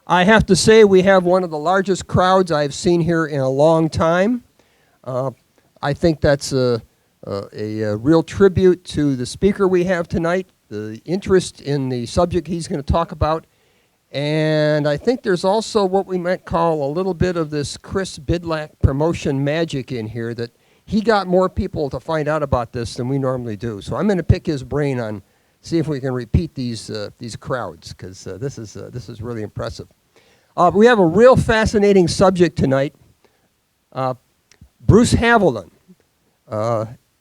I have to say we have one of the largest crowds I've seen here in a long time. I think that's a real tribute to the speaker we have tonight, the interest in the subject he's going to talk about. And I think there's also what we might call a little bit of this Chris Bidlack promotion magic in here, that he got more people to find out about this than we normally do. So I'm going to pick his brain on, see if we can repeat these crowds, because this is really impressive. We have a real fascinating subject tonight. Bruce Haviland.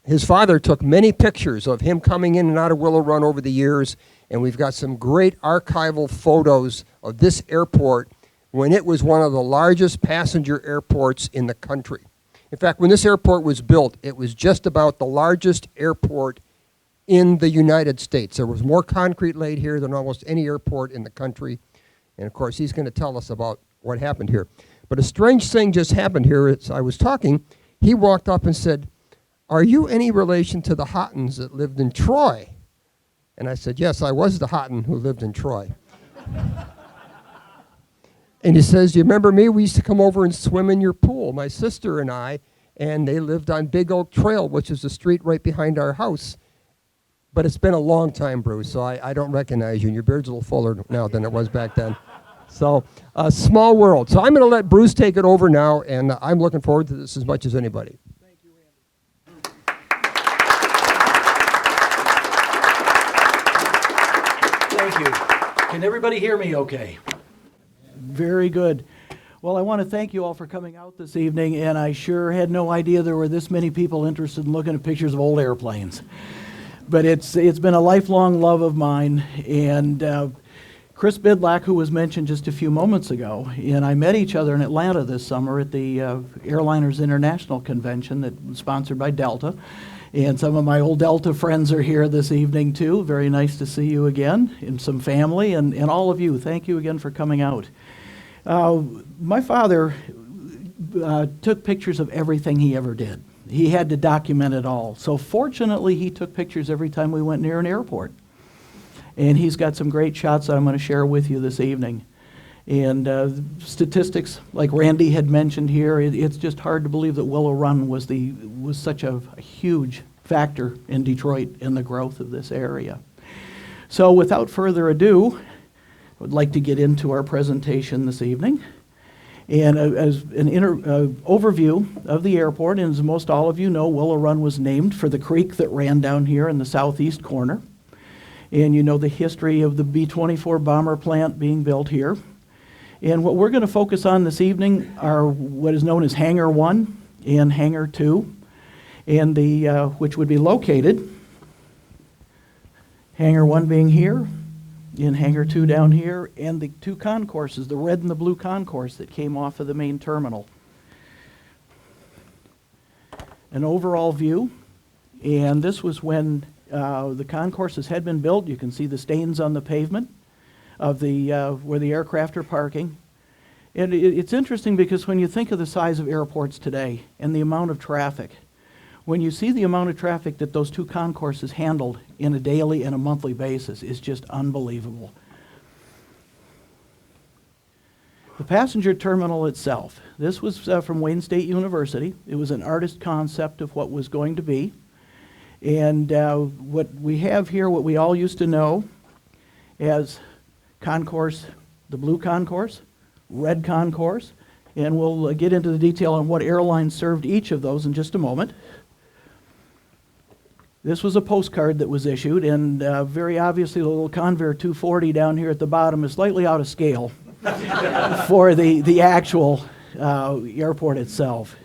His father took many pictures of him coming in and out of Willow Run over the years, and we've got some great archival photos of this airport when it was one of the largest passenger airports in the country. In fact, when this airport was built, it was just about the largest airport in the United States. There was more concrete laid here than almost any airport in the country. And of course, he's going to tell us about what happened here. But a strange thing just happened here. As I was talking, he walked up and said, "Are you any relation to the Hottons that lived in Troy?" And I said, "Yes, I was the Hotton who lived in Troy." And he says, "Do you remember me? We used to come over and swim in your pool, my sister and I, and they lived on Big Oak Trail, which is the street right behind our house. But it's been a long time, Bruce, so I don't recognize you, and your beard's a little fuller now than it was back then." So, a small world. So I'm going to let Bruce take it over now, and I'm looking forward to this as much as anybody. Thank you, Randy. Thank you. Can everybody hear me okay? Very good. Well, I want to thank you all for coming out this evening, and I sure had no idea there were this many people interested in looking at pictures of old airplanes. But it's been a lifelong love of mine, and Chris Bidlack, who was mentioned just a few moments ago, and I met each other in Atlanta this summer at the Airliners International Convention that was sponsored by Delta. And some of my old Delta friends are here this evening too. Very nice to see you again, and some family, and all of you. Thank you again for coming out. My father took pictures of everything he ever did. He had to document it all. So fortunately, he took pictures every time we went near an airport. And he's got some great shots that I'm going to share with you this evening. And statistics, like Randy had mentioned here, it's just hard to believe that Willow Run was such a huge factor in Detroit in the growth of this area. So without further ado, I would like to get into our presentation this evening. And as an overview of the airport, and as most all of you know, Willow Run was named for the creek that ran down here in the southeast corner. And you know the history of the B-24 bomber plant being built here. And what we're going to focus on this evening are what is known as Hangar 1 and Hangar 2, and which would be located, Hangar 1 being here, in Hangar 2 down here, and the two concourses, the red and the blue concourse that came off of the main terminal. An overall view, and this was when the concourses had been built. You can see the stains on the pavement of where the aircraft are parking. And it's interesting because when you think of the size of airports today and the amount of traffic, when you see the amount of traffic that those two concourses handled in a daily and a monthly basis, is just unbelievable. The passenger terminal itself, this was from Wayne State University. It was an artist concept of what was going to be. And what we have here, what we all used to know as concourse, the blue concourse, red concourse, and we'll get into the detail on what airlines served each of those in just a moment. This was a postcard that was issued, and very obviously the little Convair 240 down here at the bottom is slightly out of scale for the actual airport itself.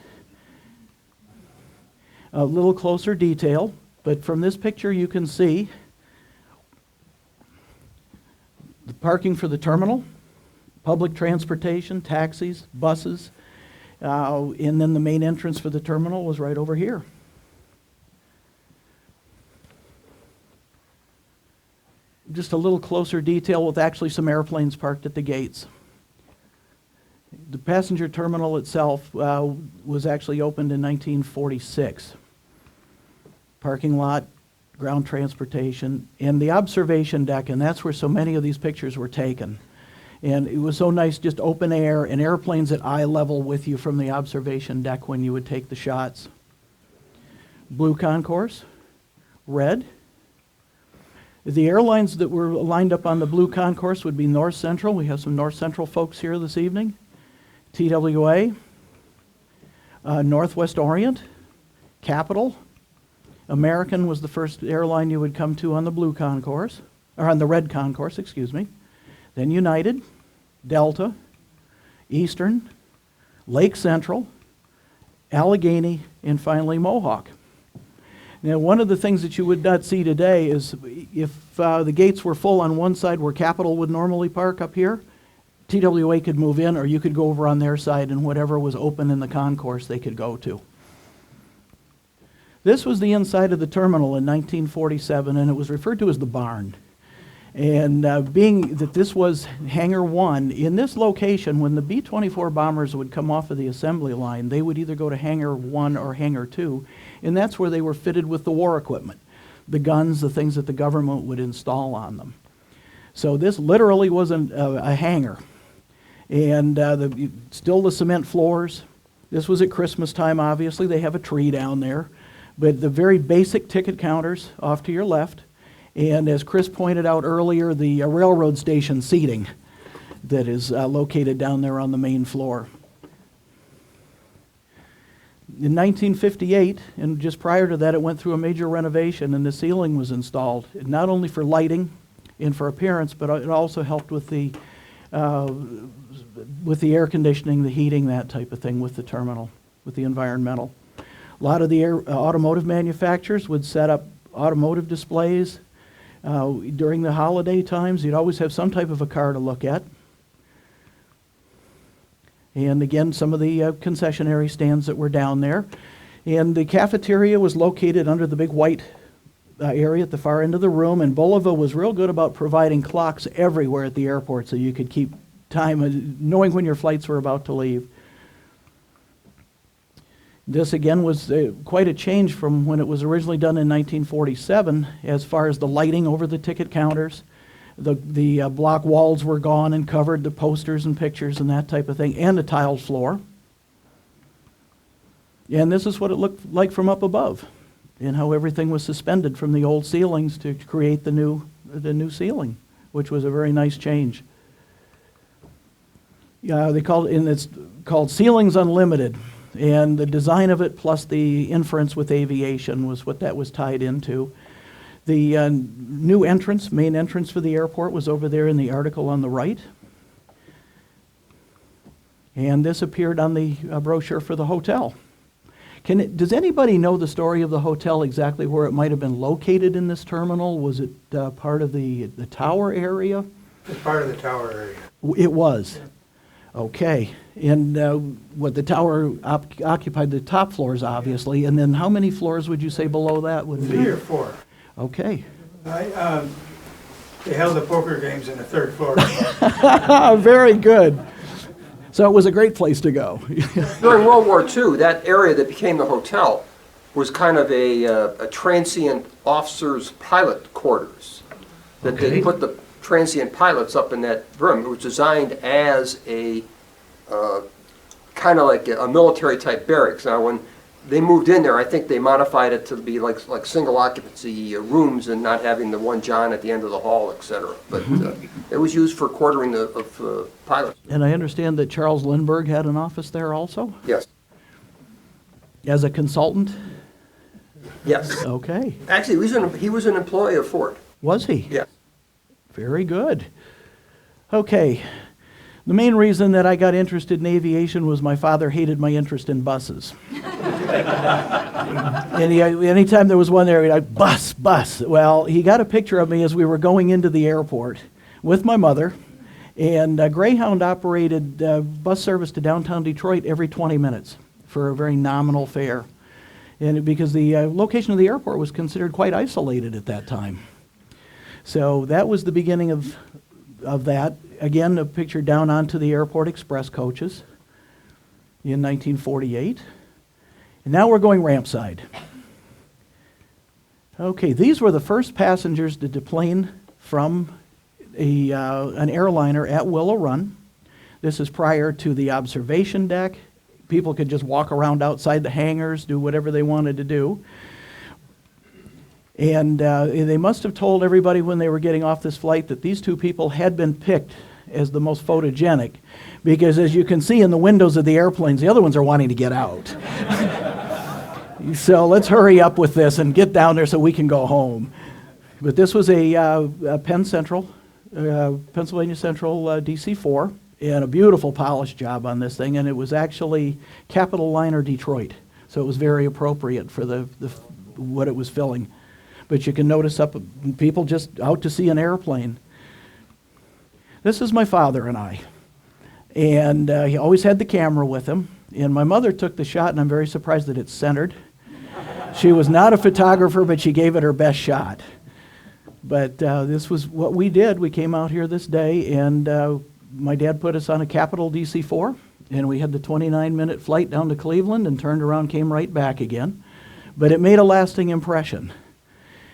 A little closer detail, but from this picture you can see the parking for the terminal, public transportation, taxis, buses, and then the main entrance for the terminal was right over here. Just a little closer detail with actually some airplanes parked at the gates. The passenger terminal itself was actually opened in 1946. Parking lot, ground transportation, and the observation deck, and that's where so many of these pictures were taken. And it was so nice, just open air, and airplanes at eye level with you from the observation deck when you would take the shots. Blue concourse, red. The airlines that were lined up on the blue concourse would be North Central. We have some North Central folks here this evening. TWA, Northwest Orient, Capital. American was the first airline you would come to on the blue concourse, or on the red concourse, excuse me. Then United, Delta, Eastern, Lake Central, Allegheny, and finally Mohawk. Now, one of the things that you would not see today is if the gates were full on one side where Capital would normally park up here, TWA could move in, or you could go over on their side, and whatever was open in the concourse they could go to. This was the inside of the terminal in 1947, and it was referred to as the barn. And being that this was Hangar 1, in this location, when the B-24 bombers would come off of the assembly line, they would either go to Hangar 1 or Hangar 2, and that's where they were fitted with the war equipment, the guns, the things that the government would install on them. So this literally wasn't a hangar. And still the cement floors. This was at Christmas time, obviously. They have a tree down there. But the very basic ticket counters off to your left. And as Chris pointed out earlier, the railroad station seating that is located down there on the main floor. In 1958, and just prior to that, it went through a major renovation, and the ceiling was installed, not only for lighting and for appearance, but it also helped with the air conditioning, the heating, that type of thing with the terminal, with the environmental. A lot of the automotive manufacturers would set up automotive displays. During the holiday times, you'd always have some type of a car to look at. And again, some of the concessionary stands that were down there. And the cafeteria was located under the big white area at the far end of the room, and Bulova was real good about providing clocks everywhere at the airport so you could keep time, knowing when your flights were about to leave. This again was quite a change from when it was originally done in 1947 as far as the lighting over the ticket counters. The block walls were gone and covered, the posters and pictures and that type of thing, and the tiled floor. And this is what it looked like from up above, and how everything was suspended from the old ceilings to create the new ceiling, which was a very nice change. It's called Ceilings Unlimited, and the design of it plus the inference with aviation was what that was tied into. The new entrance, main entrance for the airport, was over there in the article on the right. And this appeared on the brochure for the hotel. Does anybody know the story of the hotel, exactly where it might have been located in this terminal? Was it part of the tower area? It's part of the tower area. It was. Okay. And the tower occupied the top floors, obviously. And then how many floors would you say below that would be? 3 or 4. Okay. They held the poker games in the 3rd floor. Very good. So it was a great place to go. During World War II, that area that became the hotel was kind of a transient officers' pilot quarters. That Okay. they put the transient pilots up in that room. It was designed as a kind of like a military type barracks. Now, when they moved in there, I think they modified it to be like single occupancy rooms and not having the one John at the end of the hall, etc. But it was used for quartering of pilots. And I understand that Charles Lindbergh had an office there also, Yes. as a consultant? Yes. Okay. Actually, he was an employee of Ford. Was he? Yes. Very good. Okay. The main reason that I got interested in aviation was my father hated my interest in buses. And anytime there was one there, he'd like, bus. Well, he got a picture of me as we were going into the airport with my mother, and Greyhound operated bus service to downtown Detroit every 20 minutes for a very nominal fare. And because the location of the airport was considered quite isolated at that time. So that was the beginning of that. Again, a picture down onto the airport express coaches in 1948. And now we're going Rampside. Okay, these were the first passengers to deplane from an airliner at Willow Run. This is prior to the observation deck. People could just walk around outside the hangars, do whatever they wanted to do. And they must have told everybody when they were getting off this flight that these two people had been picked as the most photogenic, because as you can see in the windows of the airplanes, the other ones are wanting to get out. So let's hurry up with this and get down there so we can go home. But this was a Penn Central, Pennsylvania Central DC-4, and a beautiful polished job on this thing, and it was actually Capital Liner Detroit, so it was very appropriate for the what it was filling. But you can notice up people just out to see an airplane. This is my father and I, and he always had the camera with him, and my mother took the shot, and I'm very surprised that it's centered. She was not a photographer, but she gave it her best shot. But this was what we did. We came out here this day, and my dad put us on a Capital DC-4, and we had the 29-minute flight down to Cleveland and turned around, came right back again. But it made a lasting impression.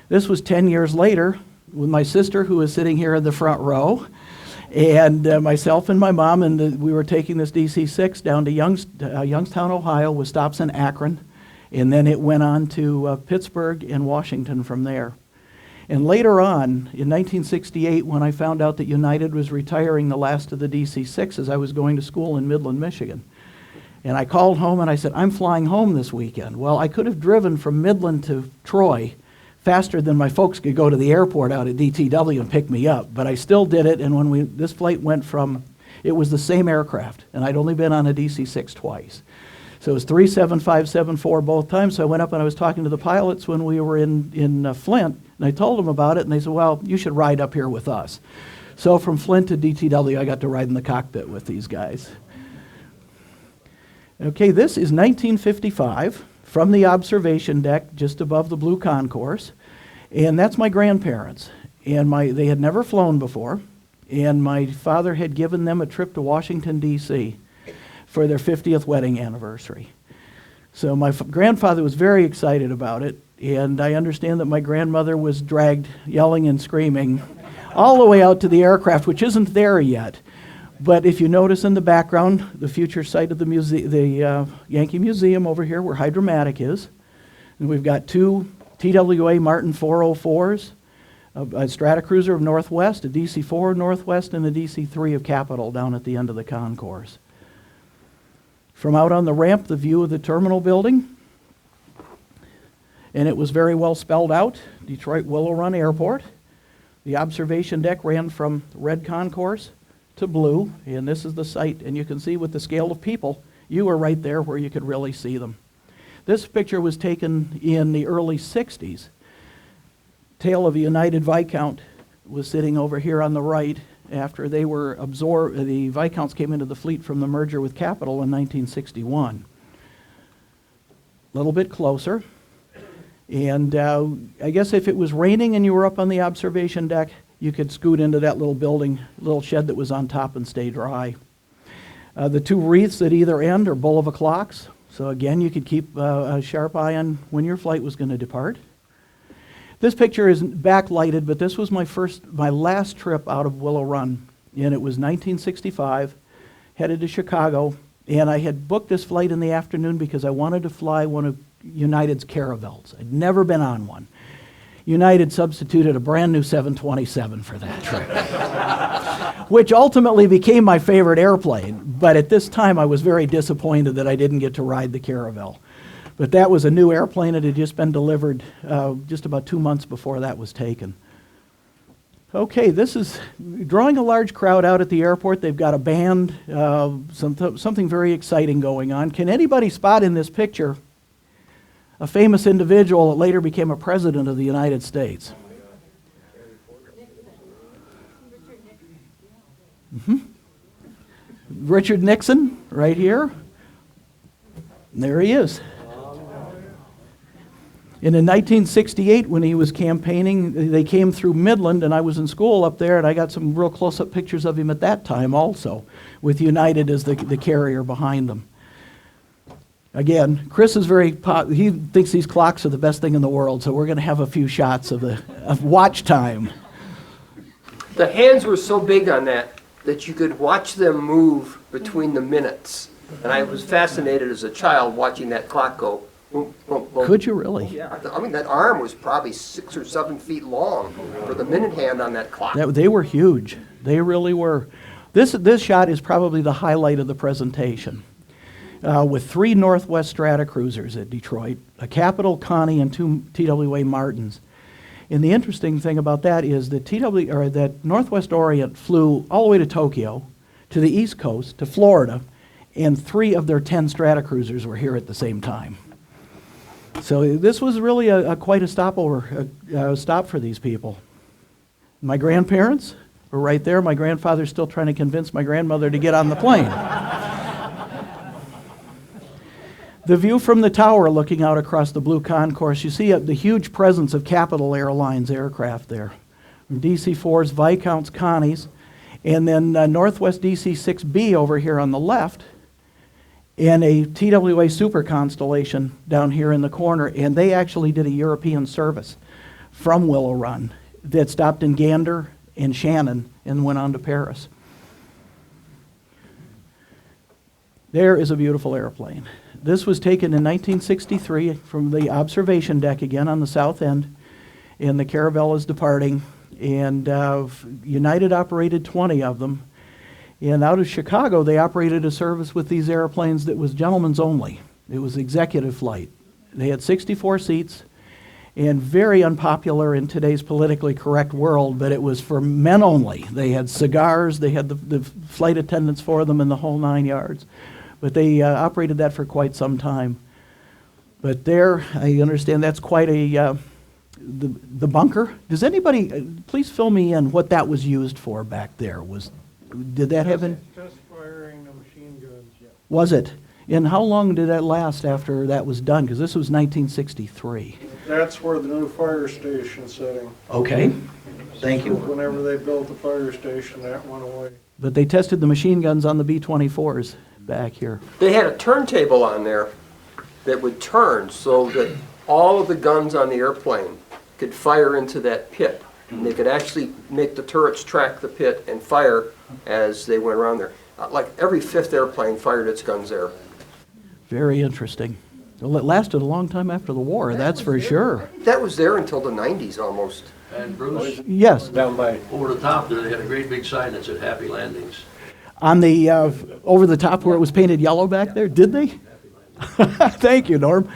This was 10 years later with my sister, who was sitting here in the front row, and myself and my mom, and we were taking this DC-6 down to Youngstown, Ohio, with stops in Akron, and then it went on to Pittsburgh and Washington from there. And later on, in 1968, when I found out that United was retiring the last of the DC-6s, I was going to school in Midland, Michigan. And I called home and I said, I'm flying home this weekend. Well, I could have driven from Midland to Troy faster than my folks could go to the airport out at DTW and pick me up. But I still did it, and when this flight went from, it was the same aircraft, and I'd only been on a DC-6 twice. So it was 37574 both times. So I went up and I was talking to the pilots when we were in Flint, and I told them about it, and they said, well, you should ride up here with us. So from Flint to DTW, I got to ride in the cockpit with these guys. Okay, this is 1955 from the observation deck just above the blue concourse, and that's my grandparents. And they had never flown before, and my father had given them a trip to Washington, D.C. for their 50th wedding anniversary. So my grandfather was very excited about it, and I understand that my grandmother was dragged yelling and screaming all the way out to the aircraft, which isn't there yet. But if you notice in the background, the future site of the Yankee Museum over here where Hydromatic is, and we've got two TWA Martin 404s, a Stratocruiser of Northwest, a DC-4 of Northwest, and a DC-3 of Capitol down at the end of the concourse. From out on the ramp, the view of the terminal building, and it was very well spelled out, Detroit Willow Run Airport. The observation deck ran from red concourse to blue, and this is the site, and you can see with the scale of people, you were right there where you could really see them. This picture was taken in the early 60s. Tail of a United Viscount was sitting over here on the right after they were absorbed. The Viscounts came into the fleet from the merger with Capitol in 1961. A little bit closer. And I guess if it was raining and you were up on the observation deck, you could scoot into that little building, little shed that was on top, and stay dry. The two wreaths at either end are Bulova clocks. So again, you could keep a sharp eye on when your flight was going to depart. This picture isn't backlighted, but this was my last trip out of Willow Run, and it was 1965, headed to Chicago, and I had booked this flight in the afternoon because I wanted to fly one of United's Caravels. I'd never been on one. United substituted a brand new 727 for that trip, which ultimately became my favorite airplane, but at this time I was very disappointed that I didn't get to ride the Caravel. But that was a new airplane. It had just been delivered just about 2 months before that was taken. Okay, this is drawing a large crowd out at the airport. They've got a band, something very exciting going on. Can anybody spot in this picture a famous individual that later became a president of the United States? Richard Nixon, right here. And there he is. And in 1968, when he was campaigning, they came through Midland, and I was in school up there, and I got some real close-up pictures of him at that time also, with United as the carrier behind them. Again, Chris is he thinks these clocks are the best thing in the world, so we're going to have a few shots of watch time. The hands were so big on that you could watch them move between the minutes. And I was fascinated as a child watching that clock go. Boom, boom, boom. Could you really? Yeah, I mean, that arm was probably 6 or 7 feet long for the minute hand on that clock. They were huge. They really were. This shot is probably the highlight of the presentation. With 3 Northwest Strata cruisers at Detroit, a Capital Connie and 2 TWA Martins. And the interesting thing about that is that that Northwest Orient flew all the way to Tokyo, to the East Coast, to Florida, and 3 of their 10 Strata cruisers were here at the same time. So this was really quite a stop for these people. My grandparents were right there. My grandfather's still trying to convince my grandmother to get on the plane. The view from the tower looking out across the blue concourse, you see the huge presence of Capital Airlines aircraft there. DC-4s, Viscounts, Connies, and then Northwest DC-6B over here on the left, and a TWA Super Constellation down here in the corner, and they actually did a European service from Willow Run that stopped in Gander and Shannon and went on to Paris. There is a beautiful airplane. This was taken in 1963 from the observation deck again on the south end, and the Caravelle is departing, and United operated 20 of them. And out of Chicago, they operated a service with these airplanes that was gentlemen's only. It was executive flight. They had 64 seats, and very unpopular in today's politically correct world, but it was for men only. They had cigars, they had the flight attendants for them, and the whole 9 yards. But they operated that for quite some time. But there, I understand that's quite a, the bunker. Does anybody, please fill me in what that was used for back there. Did that have any? Just firing the machine guns, yeah. Was it? And how long did that last after that was done? Because this was 1963. That's where the new fire station setting. Okay, thank you. Whenever they built the fire station, that went away. But they tested the machine guns on the B-24s back here. They had a turntable on there that would turn so that all of the guns on the airplane could fire into that pit. And they could actually make the turrets track the pit and fire as they went around there. Like every 5th airplane fired its guns there. Very interesting. Well, it lasted a long time after the war, that's for sure. That was there until the 90s almost. And Bruce, Yes, Down by. over the top there, they had a great big sign that said Happy Landings. on the, over the top where it was painted yellow back there, did they? Thank you, Norm.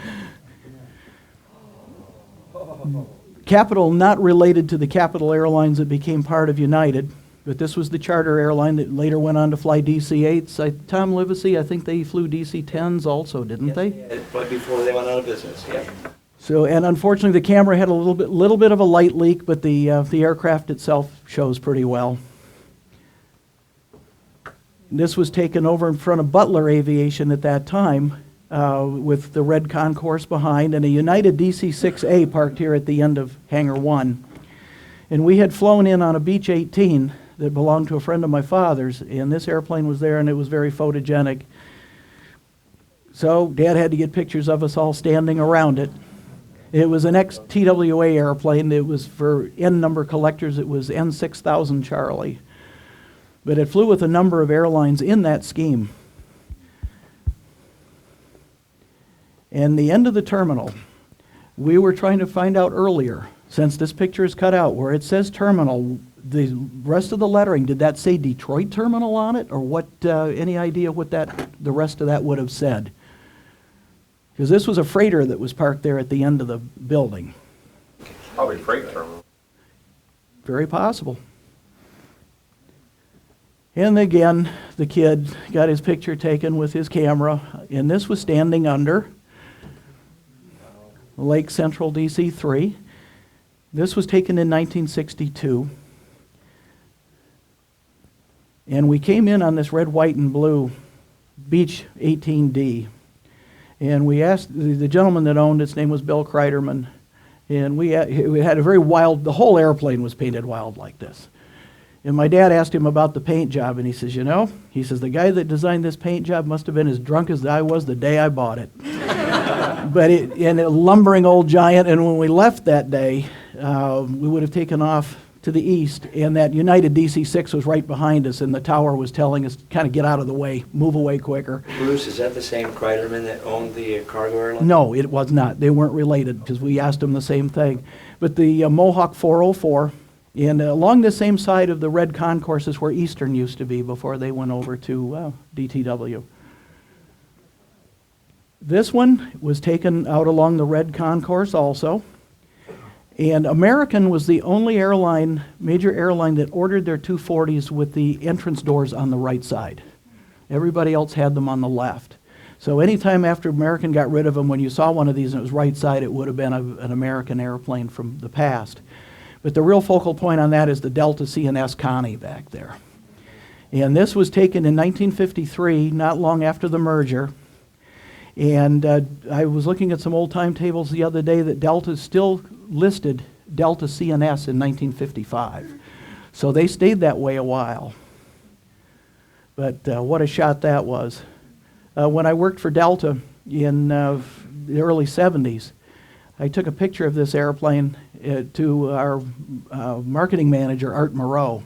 Capital, not related to the Capital Airlines that became part of United, but this was the charter airline that later went on to fly DC-8s. Tom Livesey, I think they flew DC-10s also, didn't they? Right before they went out of business, yeah. So, and unfortunately, the camera had a little bit of a light leak, but the aircraft itself shows pretty well. This was taken over in front of Butler Aviation at that time, with the red concourse behind, and a United DC-6A parked here at the end of Hangar 1. And we had flown in on a Beech 18 that belonged to a friend of my father's, and this airplane was there, and it was very photogenic. So Dad had to get pictures of us all standing around it. It was an ex-TWA airplane. It was for N number collectors. It was N6000 Charlie. But it flew with a number of airlines in that scheme. And the end of the terminal, we were trying to find out earlier, since this picture is cut out, where it says terminal, the rest of the lettering, did that say Detroit Terminal on it? Or what? Any idea what the rest of that would have said? Because this was a freighter that was parked there at the end of the building. Probably freight terminal. Very possible. And again, the kid got his picture taken with his camera, and this was standing under Lake Central DC-3. This was taken in 1962. And we came in on this red, white, and blue Beech 18D. And we asked, the gentleman that owned it, his name was Bill Kreiderman, and we had a very wild, the whole airplane was painted wild like this. And my dad asked him about the paint job, and he says, you know, he says, the guy that designed this paint job must have been as drunk as I was the day I bought it. And a lumbering old giant, and when we left that day, we would have taken off to the east, and that United DC-6 was right behind us, and the tower was telling us, kind of get out of the way, move away quicker. Bruce, is that the same Kreiderman that owned the cargo airline? No, it was not. They weren't related, because we asked them the same thing. But the Mohawk 404, and along the same side of the red concourse is where Eastern used to be before they went over to DTW. This one was taken out along the red concourse also. And American was the only airline, major airline, that ordered their 240s with the entrance doors on the right side. Everybody else had them on the left. So anytime after American got rid of them, when you saw one of these and it was right side, it would have been an American airplane from the past. But the real focal point on that is the Delta C&S Connie back there. And this was taken in 1953, not long after the merger. And I was looking at some old timetables the other day that Delta still listed Delta C&S in 1955. So they stayed that way a while. But what a shot that was. When I worked for Delta in the early 70s, I took a picture of this airplane to our marketing manager, Art Moreau,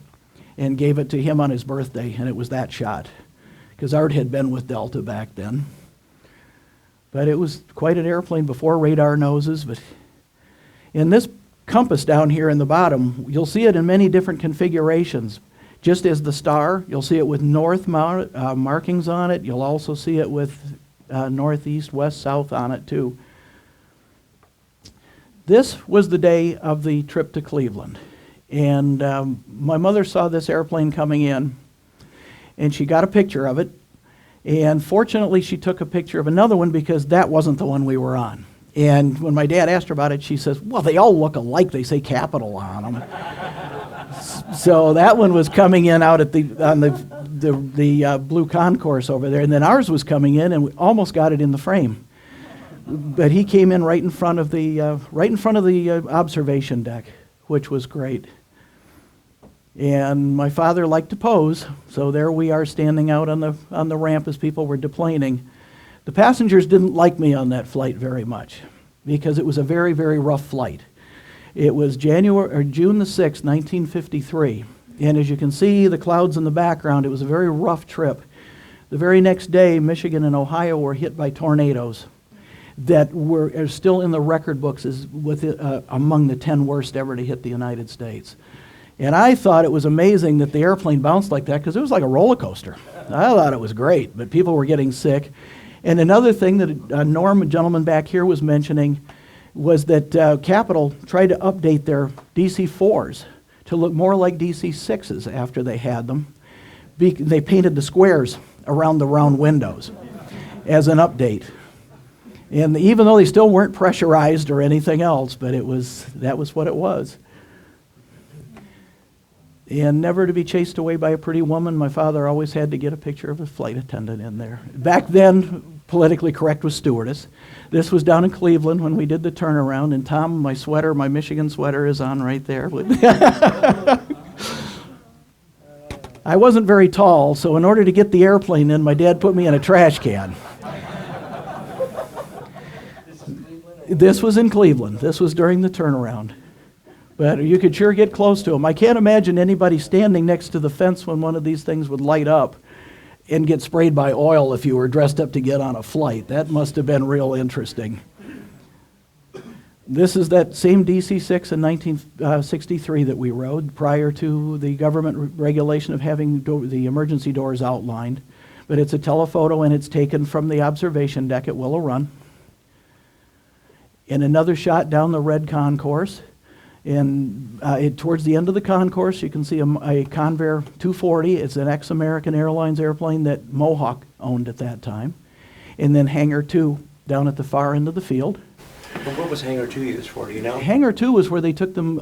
and gave it to him on his birthday, and it was that shot, because Art had been with Delta back then. But it was quite an airplane before radar noses. But in this compass down here in the bottom, you'll see it in many different configurations. Just as the star, you'll see it with north markings on it. You'll also see it with northeast, west, south on it too. This was the day of the trip to Cleveland. And my mother saw this airplane coming in, and she got a picture of it. And fortunately, she took a picture of another one because that wasn't the one we were on. And when my dad asked her about it, she says, well, they all look alike. They say Capital on them. So that one was coming in out at on the blue concourse over there. And then ours was coming in, and we almost got it in the frame. But he came in right in front of the observation deck, which was great. And my father liked to pose, so there we are standing out on the ramp as people were deplaning. The passengers didn't like me on that flight very much because it was a very, very rough flight. It was June the 6th, 1953, and as you can see the clouds in the background, it was a very rough trip. The very next day, Michigan and Ohio were hit by tornadoes that are still in the record books as among the 10 worst ever to hit the United States. And I thought it was amazing that the airplane bounced like that because it was like a roller coaster. I thought it was great, but people were getting sick. And another thing that Norm, a gentleman back here, was mentioning was that Capital tried to update their DC-4s to look more like DC-6s after they had them. They painted the squares around the round windows as an update. And even though they still weren't pressurized or anything else, but that was what it was. And never to be chased away by a pretty woman. My father always had to get a picture of a flight attendant in there. Back then, politically correct was stewardess. This was down in Cleveland when we did the turnaround, and Tom, my Michigan sweater is on right there. I wasn't very tall, so in order to get the airplane in, my dad put me in a trash can. This was in Cleveland. This was during the turnaround. But you could sure get close to them. I can't imagine anybody standing next to the fence when one of these things would light up and get sprayed by oil if you were dressed up to get on a flight. That must have been real interesting. This is that same DC-6 in 1963 that we rode prior to the government regulation of having the emergency doors outlined. But it's a telephoto, and it's taken from the observation deck at Willow Run. And another shot down the red concourse. And towards the end of the concourse, you can see a Convair 240. It's an ex-American Airlines airplane that Mohawk owned at that time. And then Hangar 2 down at the far end of the field. But what was Hangar 2 used for, do you know? Hangar 2 was where they took them,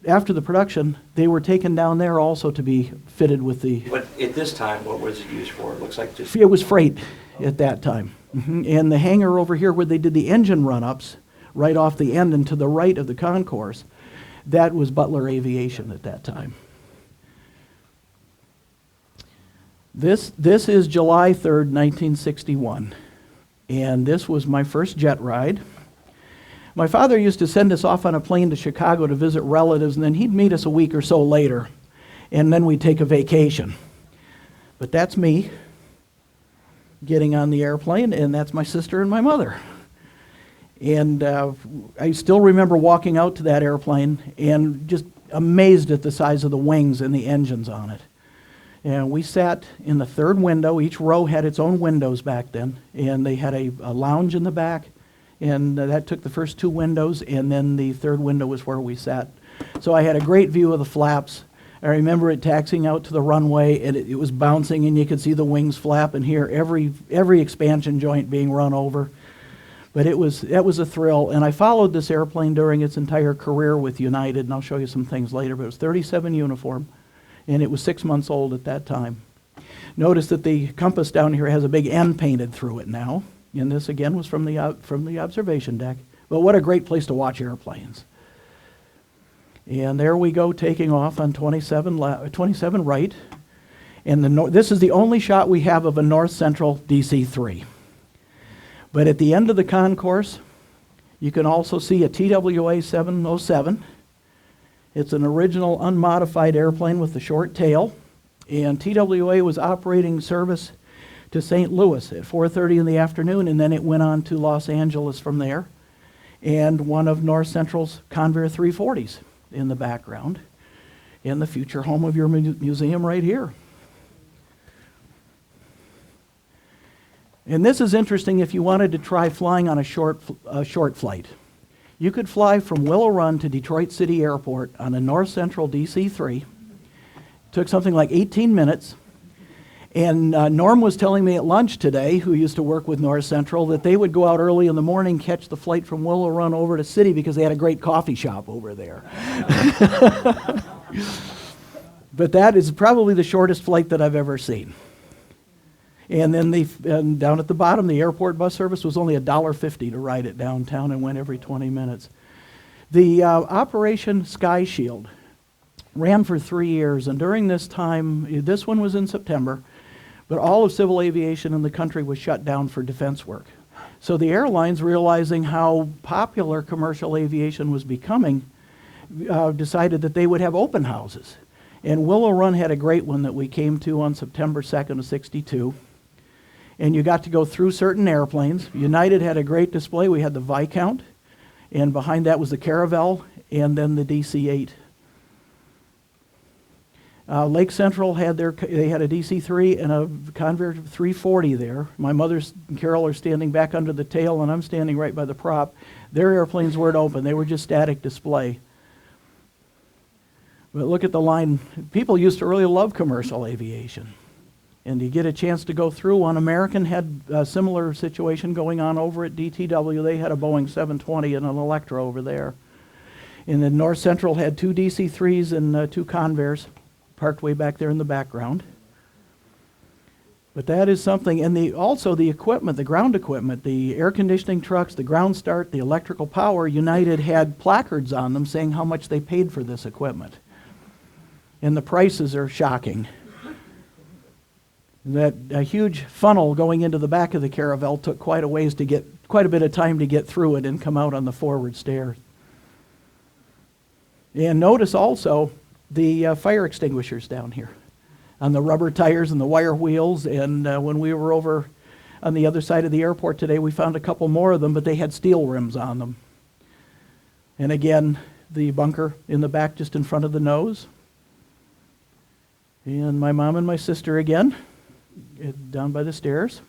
after the production, they were taken down there also to be fitted with the... But at this time, what was it used for? It looks like just... It was freight at that time. And the hangar over here where they did the engine run-ups, right off the end and to the right of the concourse, that was Butler Aviation at that time. This is July 3rd, 1961, and this was my first jet ride. My father used to send us off on a plane to Chicago to visit relatives, and then he'd meet us a week or so later, and then we'd take a vacation. But that's me getting on the airplane, and that's my sister and my mother. And I still remember walking out to that airplane and just amazed at the size of the wings and the engines on it. And we sat in the third window. Each row had its own windows back then, and they had a lounge in the back, and that took the first two windows, and then the third window was where we sat. So I had a great view of the flaps. I remember it taxiing out to the runway, and it was bouncing, and you could see the wings flap and hear every expansion joint being run over. But that was a thrill, and I followed this airplane during its entire career with United, and I'll show you some things later, but it was 37 uniform, and it was 6 months old at that time. Notice that the compass down here has a big N painted through it now, and this again was from the observation deck. But what a great place to watch airplanes. And there we go, taking off on 27 right. And this is the only shot we have of a North Central DC-3. But at the end of the concourse, you can also see a TWA 707. It's an original unmodified airplane with the short tail. And TWA was operating service to St. Louis at 4:30 in the afternoon, and then it went on to Los Angeles from there. And one of North Central's Convair 340s in the background, in the future home of your museum right here. And this is interesting if you wanted to try flying on a short flight. You could fly from Willow Run to Detroit City Airport on a North Central DC-3. Took something like 18 minutes. And Norm was telling me at lunch today, who used to work with North Central, that they would go out early in the morning, catch the flight from Willow Run over to City because they had a great coffee shop over there. But that is probably the shortest flight that I've ever seen. And then down at the bottom, the airport bus service was only $1.50 to ride it downtown and went every 20 minutes. The Operation Sky Shield ran for 3 years, and during this time, this one was in September, but all of civil aviation in the country was shut down for defense work. So the airlines, realizing how popular commercial aviation was becoming, decided that they would have open houses. And Willow Run had a great one that we came to on September 2nd of '62. And you got to go through certain airplanes. United had a great display. We had the Viscount, and behind that was the Caravelle, and then the DC-8. Lake Central they had a DC-3 and a Convair 340 there. My mother and Carol are standing back under the tail, and I'm standing right by the prop. Their airplanes weren't open. They were just static display. But look at the line. People used to really love commercial aviation. And you get a chance to go through one. American had a similar situation going on over at DTW. They had a Boeing 720 and an Electra over there. And then North Central had 2 DC-3s and 2 Convairs parked way back there in the background. But that is something. And also the equipment, the ground equipment, the air conditioning trucks, the ground start, the electrical power, United had placards on them saying how much they paid for this equipment. And the prices are shocking. That a huge funnel going into the back of the Caravelle took quite a bit of time to get through it and come out on the forward stairs. And notice also the fire extinguishers down here on the rubber tires and the wire wheels. And when we were over on the other side of the airport today, we found a couple more of them, but they had steel rims on them. And again, the bunker in the back just in front of the nose. And my mom and my sister again, down by the stairs.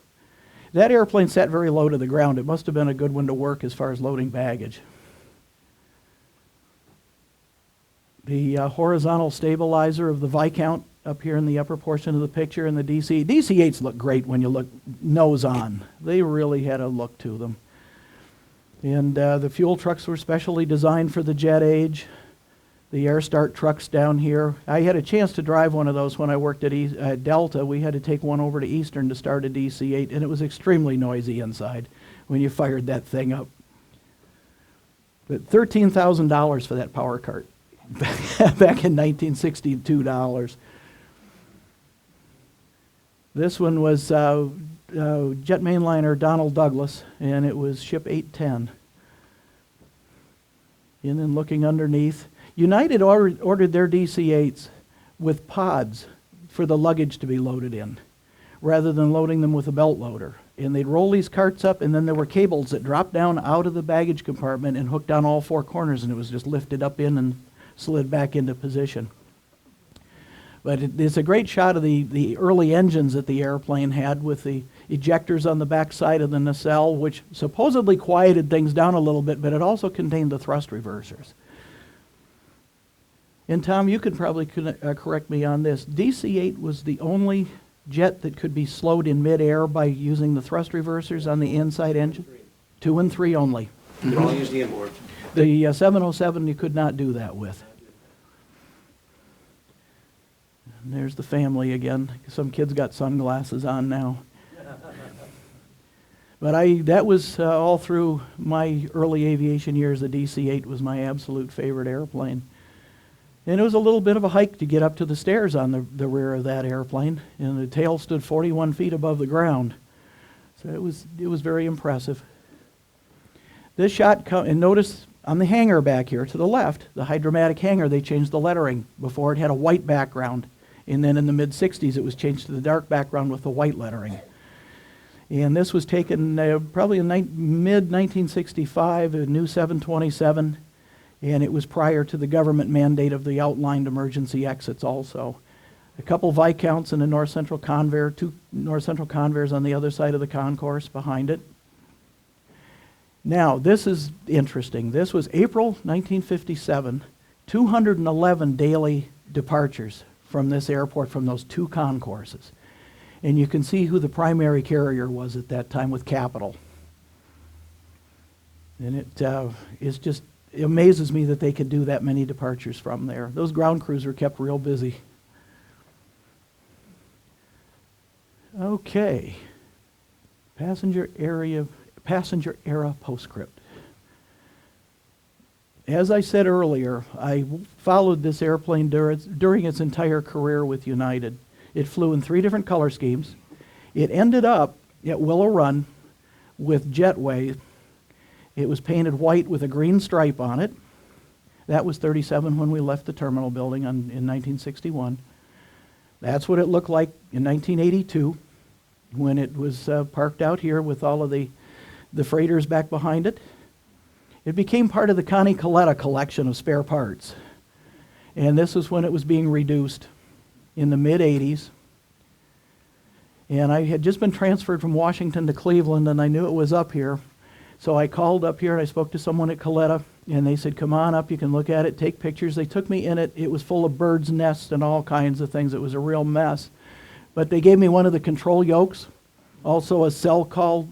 That airplane sat very low to the ground. It must have been a good one to work as far as loading baggage. The horizontal stabilizer of the Viscount up here in the upper portion of the picture, and the DC-8s look great when you look nose on. They really had a look to them. And the fuel trucks were specially designed for the jet age. The air start trucks down here. I had a chance to drive one of those when I worked at Delta. We had to take one over to Eastern to start a DC-8, and it was extremely noisy inside when you fired that thing up. But $13,000 for that power cart back in 1962 dollars. This one was jet mainliner Donald Douglas, and it was ship 810. And then looking underneath, United ordered their DC-8s with pods for the luggage to be loaded in, rather than loading them with a belt loader. And they'd roll these carts up, and then there were cables that dropped down out of the baggage compartment and hooked on all four corners, and it was just lifted up in and slid back into position. But it's a great shot of the early engines that the airplane had, with the ejectors on the back side of the nacelle, which supposedly quieted things down a little bit, but it also contained the thrust reversers. And Tom, you could probably correct me on this. DC-8 was the only jet that could be slowed in midair by using the thrust reversers on the inside engine? 2 and 3 only. You can only use the inboard. The 707 you could not do that with. And there's the family again. Some kids got sunglasses on now. But that was all through my early aviation years. The DC-8 was my absolute favorite airplane. And it was a little bit of a hike to get up to the stairs on the rear of that airplane. And the tail stood 41 feet above the ground. So it was very impressive. This shot, and notice on the hangar back here to the left, the hydromatic hangar, they changed the lettering. Before it had a white background. And then in the mid-60s it was changed to the dark background with the white lettering. And this was taken probably in mid-1965, a new 727. And it was prior to the government mandate of the outlined emergency exits also. A couple Viscounts and a North Central Convair, 2 North Central Convairs on the other side of the concourse behind it. Now, this is interesting. This was April 1957, 211 daily departures from this airport from those 2 concourses. And you can see who the primary carrier was at that time with Capital. And it amazes me that they could do that many departures from there. Those ground crews were kept real busy. Okay. Passenger era postscript. As I said earlier, I followed this airplane during its entire career with United. It flew in 3 different color schemes. It ended up at Willow Run with Jetway. It was painted white with a green stripe on it. That was 37 when we left the terminal building in 1961. That's what it looked like in 1982 when it was parked out here with all of the freighters back behind it. It became part of the Connie Coletta collection of spare parts. And this is when it was being reduced in the mid-80s. And I had just been transferred from Washington to Cleveland, and I knew it was up here. So I called up here and I spoke to someone at Coletta, and they said, come on up, you can look at it, take pictures. They took me in it. It was full of birds' nests and all kinds of things. It was a real mess. But they gave me one of the control yokes, also a cell call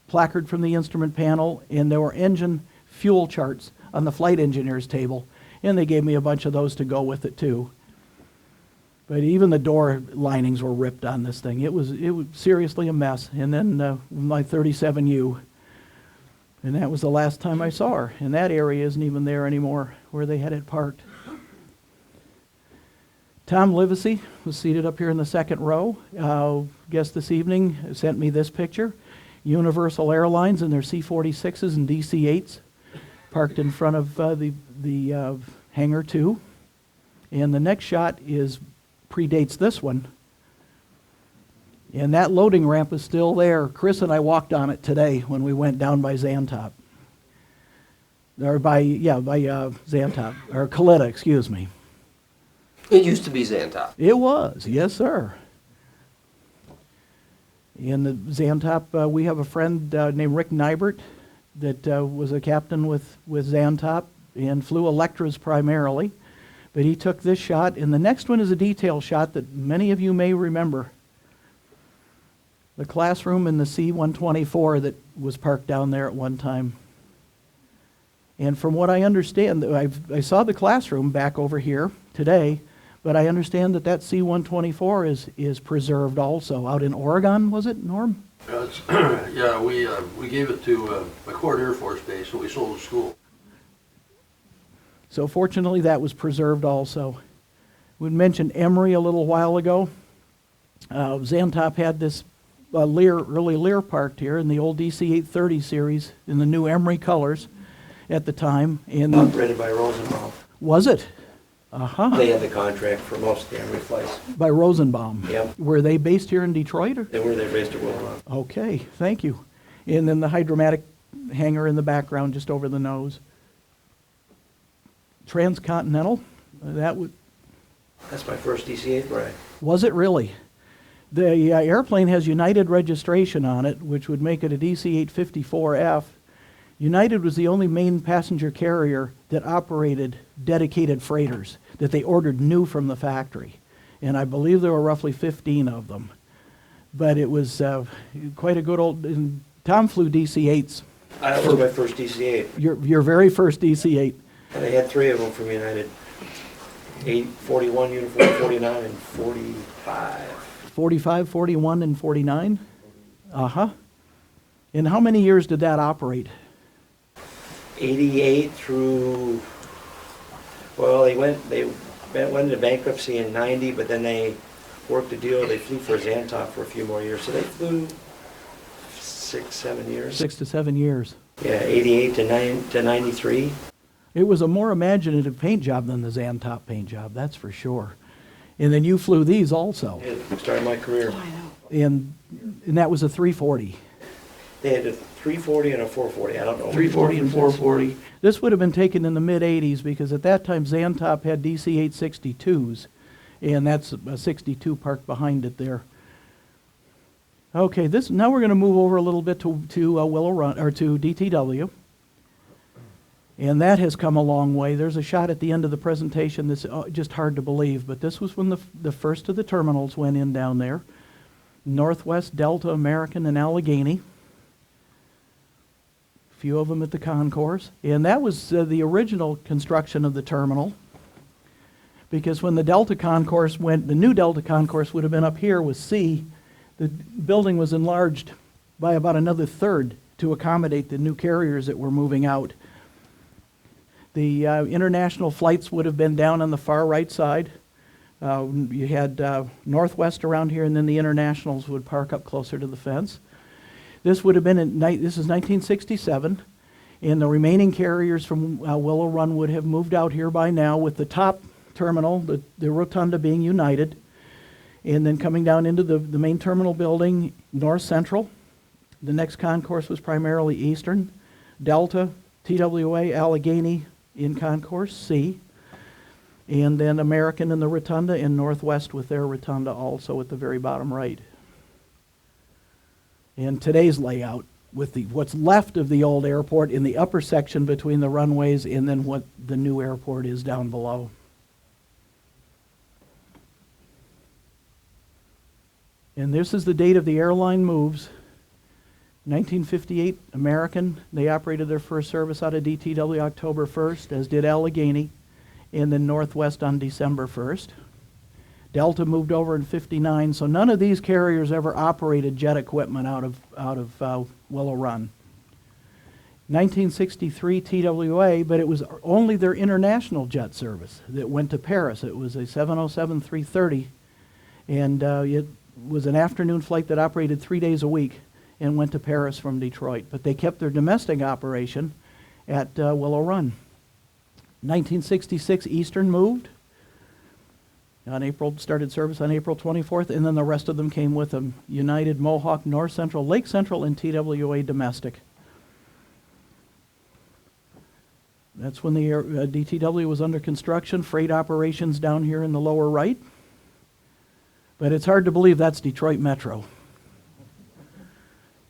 placard from the instrument panel, and there were engine fuel charts on the flight engineer's table, and they gave me a bunch of those to go with it too. But even the door linings were ripped on this thing. It was seriously a mess. And then my 37U, and that was the last time I saw her. And that area isn't even there anymore where they had it parked. Tom Livesey was seated up here in the second row. Guest this evening sent me this picture. Universal Airlines and their C-46s and DC-8s parked in front of the Hangar 2. And the next shot predates this one. And that loading ramp is still there. Chris and I walked on it today when we went down by Xantop. Or by Xantop. Or Coletta, excuse me. It used to be Xantop. It was, yes, sir. In the Xantop, we have a friend named Rick Nybert that was a captain with Xantop and flew Electras primarily. But he took this shot, and the next one is a detail shot that many of you may remember. The classroom in the C-124 that was parked down there at one time. And from what I understand, I saw the classroom back over here today, but I understand that C-124 is preserved also. Out in Oregon, was it, Norm? Yeah, we gave it to McCord Air Force Base, so we sold to school. So fortunately, that was preserved also. We mentioned Emory a little while ago. Xantop had this early Lear parked here in the old DC-830 series in the new Emory colors. at the time. And Operated by Rosenbaum. was it? Uh-huh. They had the contract for most of the Emery flights. By Rosenbaum. Yep. Were they based here in Detroit? Or? They were there based at Willow Run. Okay, thank you. And then the hydromatic hangar in the background just over the nose. Transcontinental, that would, That's my first DC-8 brag. was it really? The airplane has United registration on it, which would make it a DC-854F. United was the only main passenger carrier that operated dedicated freighters that they ordered new from the factory. And I believe there were roughly 15 of them. But it was quite a good old, and Tom flew DC-8s. That was my first DC-8. Your very first DC-8. And I had 3 of them from United. 41, Uniform 49, and 45. 45, 41, and 49? Uh-huh. And how many years did that operate? 88 through, well, they went into bankruptcy in 90, but then they worked a deal. They flew for Xantop for a few more years. So they flew 6, 7 years. 6 to 7 years. Yeah, 88 to 93. It was a more imaginative paint job than the Xantop paint job, that's for sure. And then you flew these also. It started my career. And that was a 340. They had a 340 and a 440. I don't know. 340 and 440. This would have been taken in the mid-'80s because at that time Xantop had DC-862s, and that's a 62 parked behind it there. Okay, now we're going to move over a little bit to Willow Run, or to DTW. And that has come a long way. There's a shot at the end of the presentation that's just hard to believe, but this was when the first of the terminals went in down there. Northwest, Delta, American, and Allegheny. A few of them at the concourse. And that was the original construction of the terminal, because when the Delta concourse went, the new Delta concourse would have been up here with C. The building was enlarged by about another third to accommodate the new carriers that were moving out. The international flights would have been down on the far right side. You had Northwest around here, and then the internationals would park up closer to the fence. This would have been this is 1967, and the remaining carriers from Willow Run would have moved out here by now, with the top terminal, the rotunda, being United, and then coming down into the main terminal building, North Central. The next concourse was primarily Eastern, Delta, TWA, Allegheny in concourse C, and then American in the rotunda, and Northwest with their rotunda also at the very bottom right. And today's layout with what's left of the old airport in the upper section between the runways, and then what the new airport is down below. And this is the date of the airline moves. 1958, American, they operated their first service out of DTW October 1st, as did Allegheny, and then Northwest on December 1st. Delta moved over in 59, so none of these carriers ever operated jet equipment out of Willow Run. 1963, TWA, but it was only their international jet service that went to Paris. It was a 707-330, and it was an afternoon flight that operated 3 days a week and went to Paris from Detroit. But they kept their domestic operation at Willow Run. 1966, Eastern moved. Started service on April 24th, and then the rest of them came with them. United, Mohawk, North Central, Lake Central, and TWA domestic. That's when the DTW was under construction, freight operations down here in the lower right. But it's hard to believe that's Detroit Metro.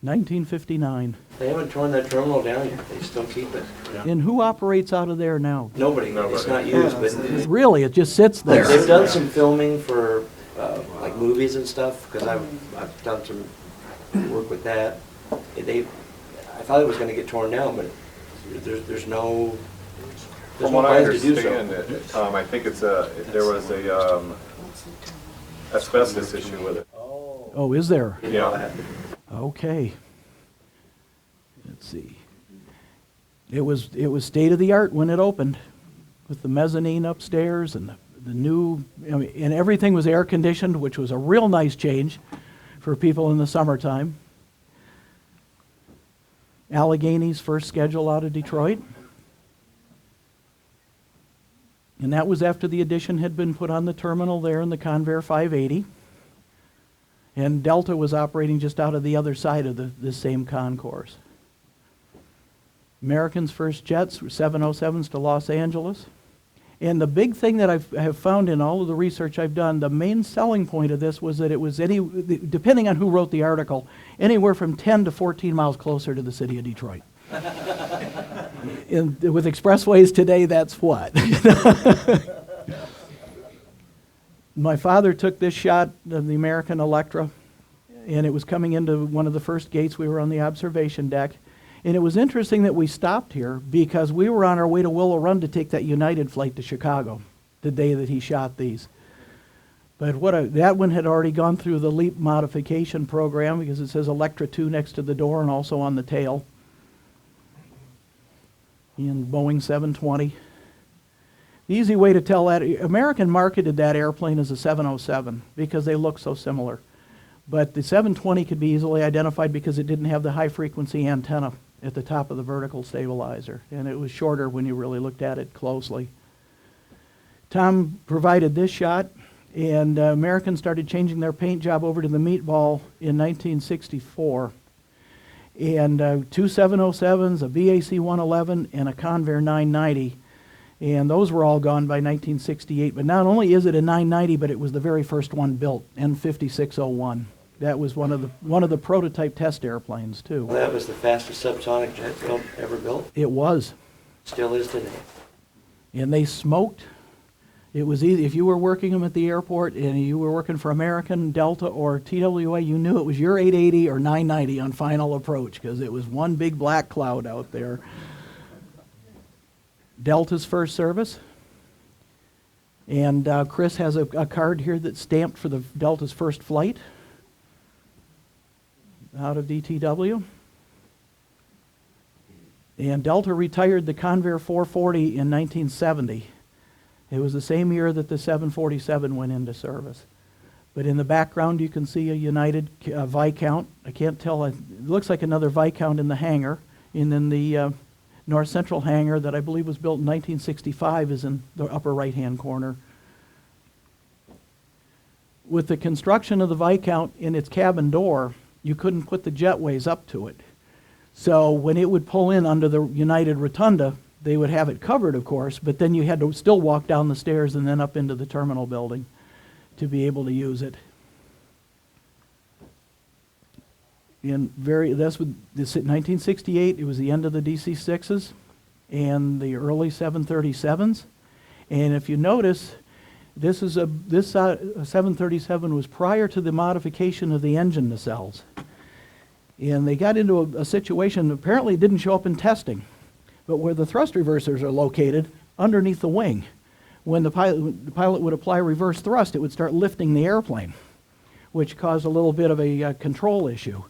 1959. They haven't torn that terminal down yet. They still keep it. And who operates out of there now? Nobody. It's not used, but Really, it just sits there. they've done some filming for like movies and stuff, because I've done some work with that. I thought it was going to get torn down, but there's no From what I plans to do so. understand, I think there was a asbestos issue with it. Oh, is there? Yeah. Okay. Let's see. It was state of the art when it opened, with the mezzanine upstairs and the new, and everything was air conditioned, which was a real nice change for people in the summertime. Allegheny's first schedule out of Detroit. And that was after the addition had been put on the terminal there in the Convair 580. And Delta was operating just out of the other side of the same concourse. American's first jets were 707s to Los Angeles. And the big thing that I have found in all of the research I've done, the main selling point of this was that it was, depending on who wrote the article, anywhere from 10 to 14 miles closer to the city of Detroit. With expressways today, that's what? My father took this shot of the American Electra, and it was coming into one of the first gates. We were on the observation deck. And it was interesting that we stopped here because we were on our way to Willow Run to take that United flight to Chicago the day that he shot these. But that one had already gone through the LEAP modification program because it says Electra 2 next to the door and also on the tail. In Boeing 720. The easy way to tell that, American marketed that airplane as a 707 because they look so similar. But the 720 could be easily identified because it didn't have the high frequency antenna at the top of the vertical stabilizer, and it was shorter when you really looked at it closely. Tom provided this shot, and American started changing their paint job over to the meatball in 1964. And two 707s, a VAC 111, and a Convair 990. And those were all gone by 1968. But not only is it a 990, but it was the very first one built, N5601. That was one of the prototype test airplanes, too. Well, that was the fastest subsonic jet ever built. It was. Still is today. And they smoked. It was easy. If you were working them at the airport and you were working for American, Delta, or TWA, you knew it was your 880 or 990 on final approach because it was one big black cloud out there. Delta's first service. And Chris has a card here that's stamped for the Delta's first flight out of DTW. And Delta retired the Convair 440 in 1970. It was the same year that the 747 went into service. But in the background you can see a United Viscount. I can't tell, it looks like another Viscount in the hangar. And then the North Central hangar that I believe was built in 1965 is in the upper right-hand corner. With the construction of the Viscount in its cabin door, you couldn't put the jetways up to it. So when it would pull in under the United Rotunda, they would have it covered, of course, but then you had to still walk down the stairs and then up into the terminal building to be able to use it. And that's with this 1968. It was the end of the DC-6s and the early 737s. And if you notice, this 737 was prior to the modification of the engine nacelles. And they got into a situation, apparently it didn't show up in testing, but where the thrust reversers are located underneath the wing. When the pilot would apply reverse thrust, it would start lifting the airplane, which caused a little bit of a control issue.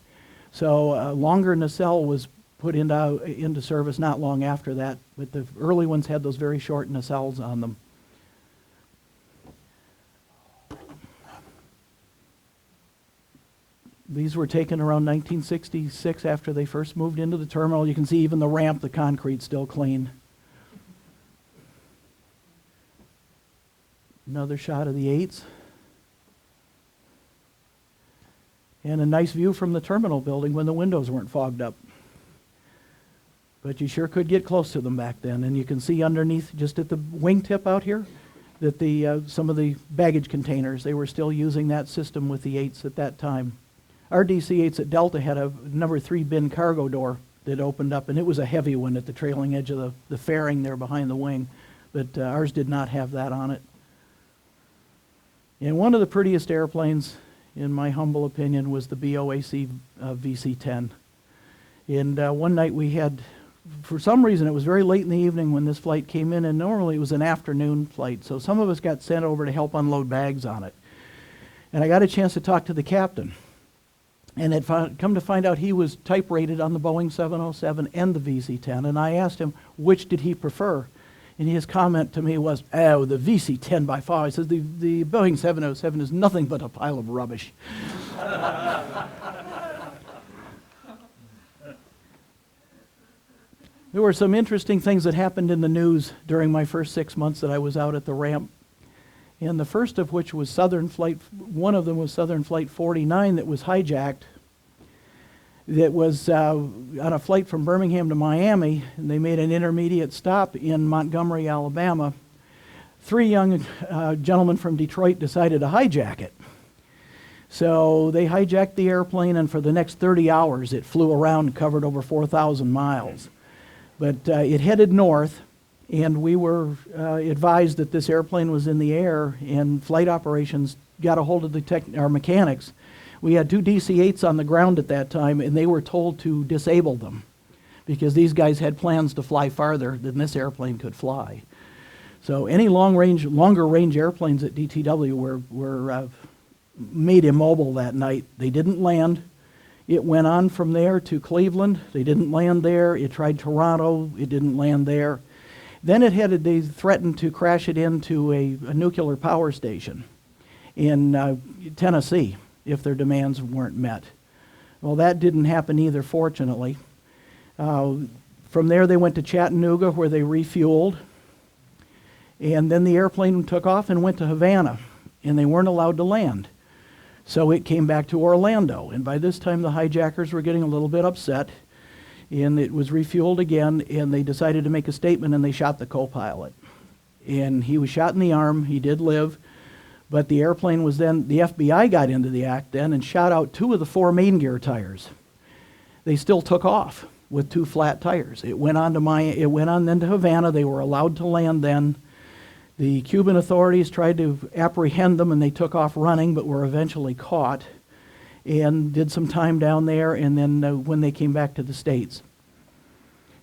So a longer nacelle was put into service not long after that, but the early ones had those very short nacelles on them. These were taken around 1966 after they first moved into the terminal. You can see even the ramp, the concrete's still clean. Another shot of the 8s. And a nice view from the terminal building when the windows weren't fogged up. But you sure could get close to them back then. And you can see underneath, just at the wingtip out here, that some of the baggage containers, they were still using that system with the 8s at that time. Our DC-8s at Delta had a number 3 bin cargo door that opened up, and it was a heavy one at the trailing edge of the fairing there behind the wing. But ours did not have that on it. And one of the prettiest airplanes, in my humble opinion, was the BOAC VC-10. And one night we had, for some reason, it was very late in the evening when this flight came in, and normally it was an afternoon flight, so some of us got sent over to help unload bags on it. And I got a chance to talk to the captain. And had come to find out he was type rated on the Boeing 707 and the VC-10. And I asked him, which did he prefer? And his comment to me was, oh, the VC-10 by far. He says, the Boeing 707 is nothing but a pile of rubbish. There were some interesting things that happened in the news during my first 6 months that I was out at the ramp. And the first of which was one of them was Southern Flight 49 that was hijacked. That was on a flight from Birmingham to Miami, and they made an intermediate stop in Montgomery, Alabama. 3 young gentlemen from Detroit decided to hijack it. So they hijacked the airplane, and for the next 30 hours it flew around and covered over 4,000 miles. But it headed north, and we were advised that this airplane was in the air, and flight operations got a hold of our mechanics. We had 2 DC-8s on the ground at that time, and they were told to disable them because these guys had plans to fly farther than this airplane could fly. So any longer range airplanes at DTW were made immobile that night. They didn't land. It went on from there to Cleveland. They didn't land there. It tried Toronto. It didn't land there. Then they threatened to crash it into a nuclear power station in Tennessee if their demands weren't met. Well, that didn't happen either, fortunately. From there they went to Chattanooga where they refueled. And then the airplane took off and went to Havana, and they weren't allowed to land. So it came back to Orlando, and by this time the hijackers were getting a little bit upset, and it was refueled again, and they decided to make a statement, and they shot the co-pilot. And he was shot in the arm. He did live, but the airplane was then, the FBI got into the act then and shot out 2 of the 4 main gear tires. They still took off with 2 flat tires. It went on then to Havana. They were allowed to land then. The Cuban authorities tried to apprehend them, and they took off running, but were eventually caught and did some time down there, and then when they came back to the States.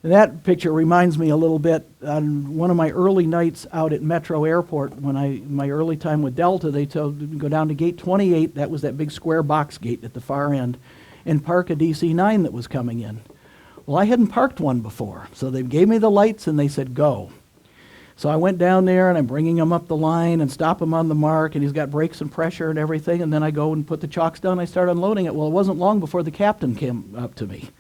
And that picture reminds me a little bit on one of my early nights out at Metro Airport, my early time with Delta, they told me to go down to gate 28, that was that big square box gate at the far end, and park a DC-9 that was coming in. Well, I hadn't parked one before, so they gave me the lights and they said, go. So I went down there, and I'm bringing him up the line and stop him on the mark, and he's got brakes and pressure and everything, and then I go and put the chocks down, and I start unloading it. Well, it wasn't long before the captain came up to me,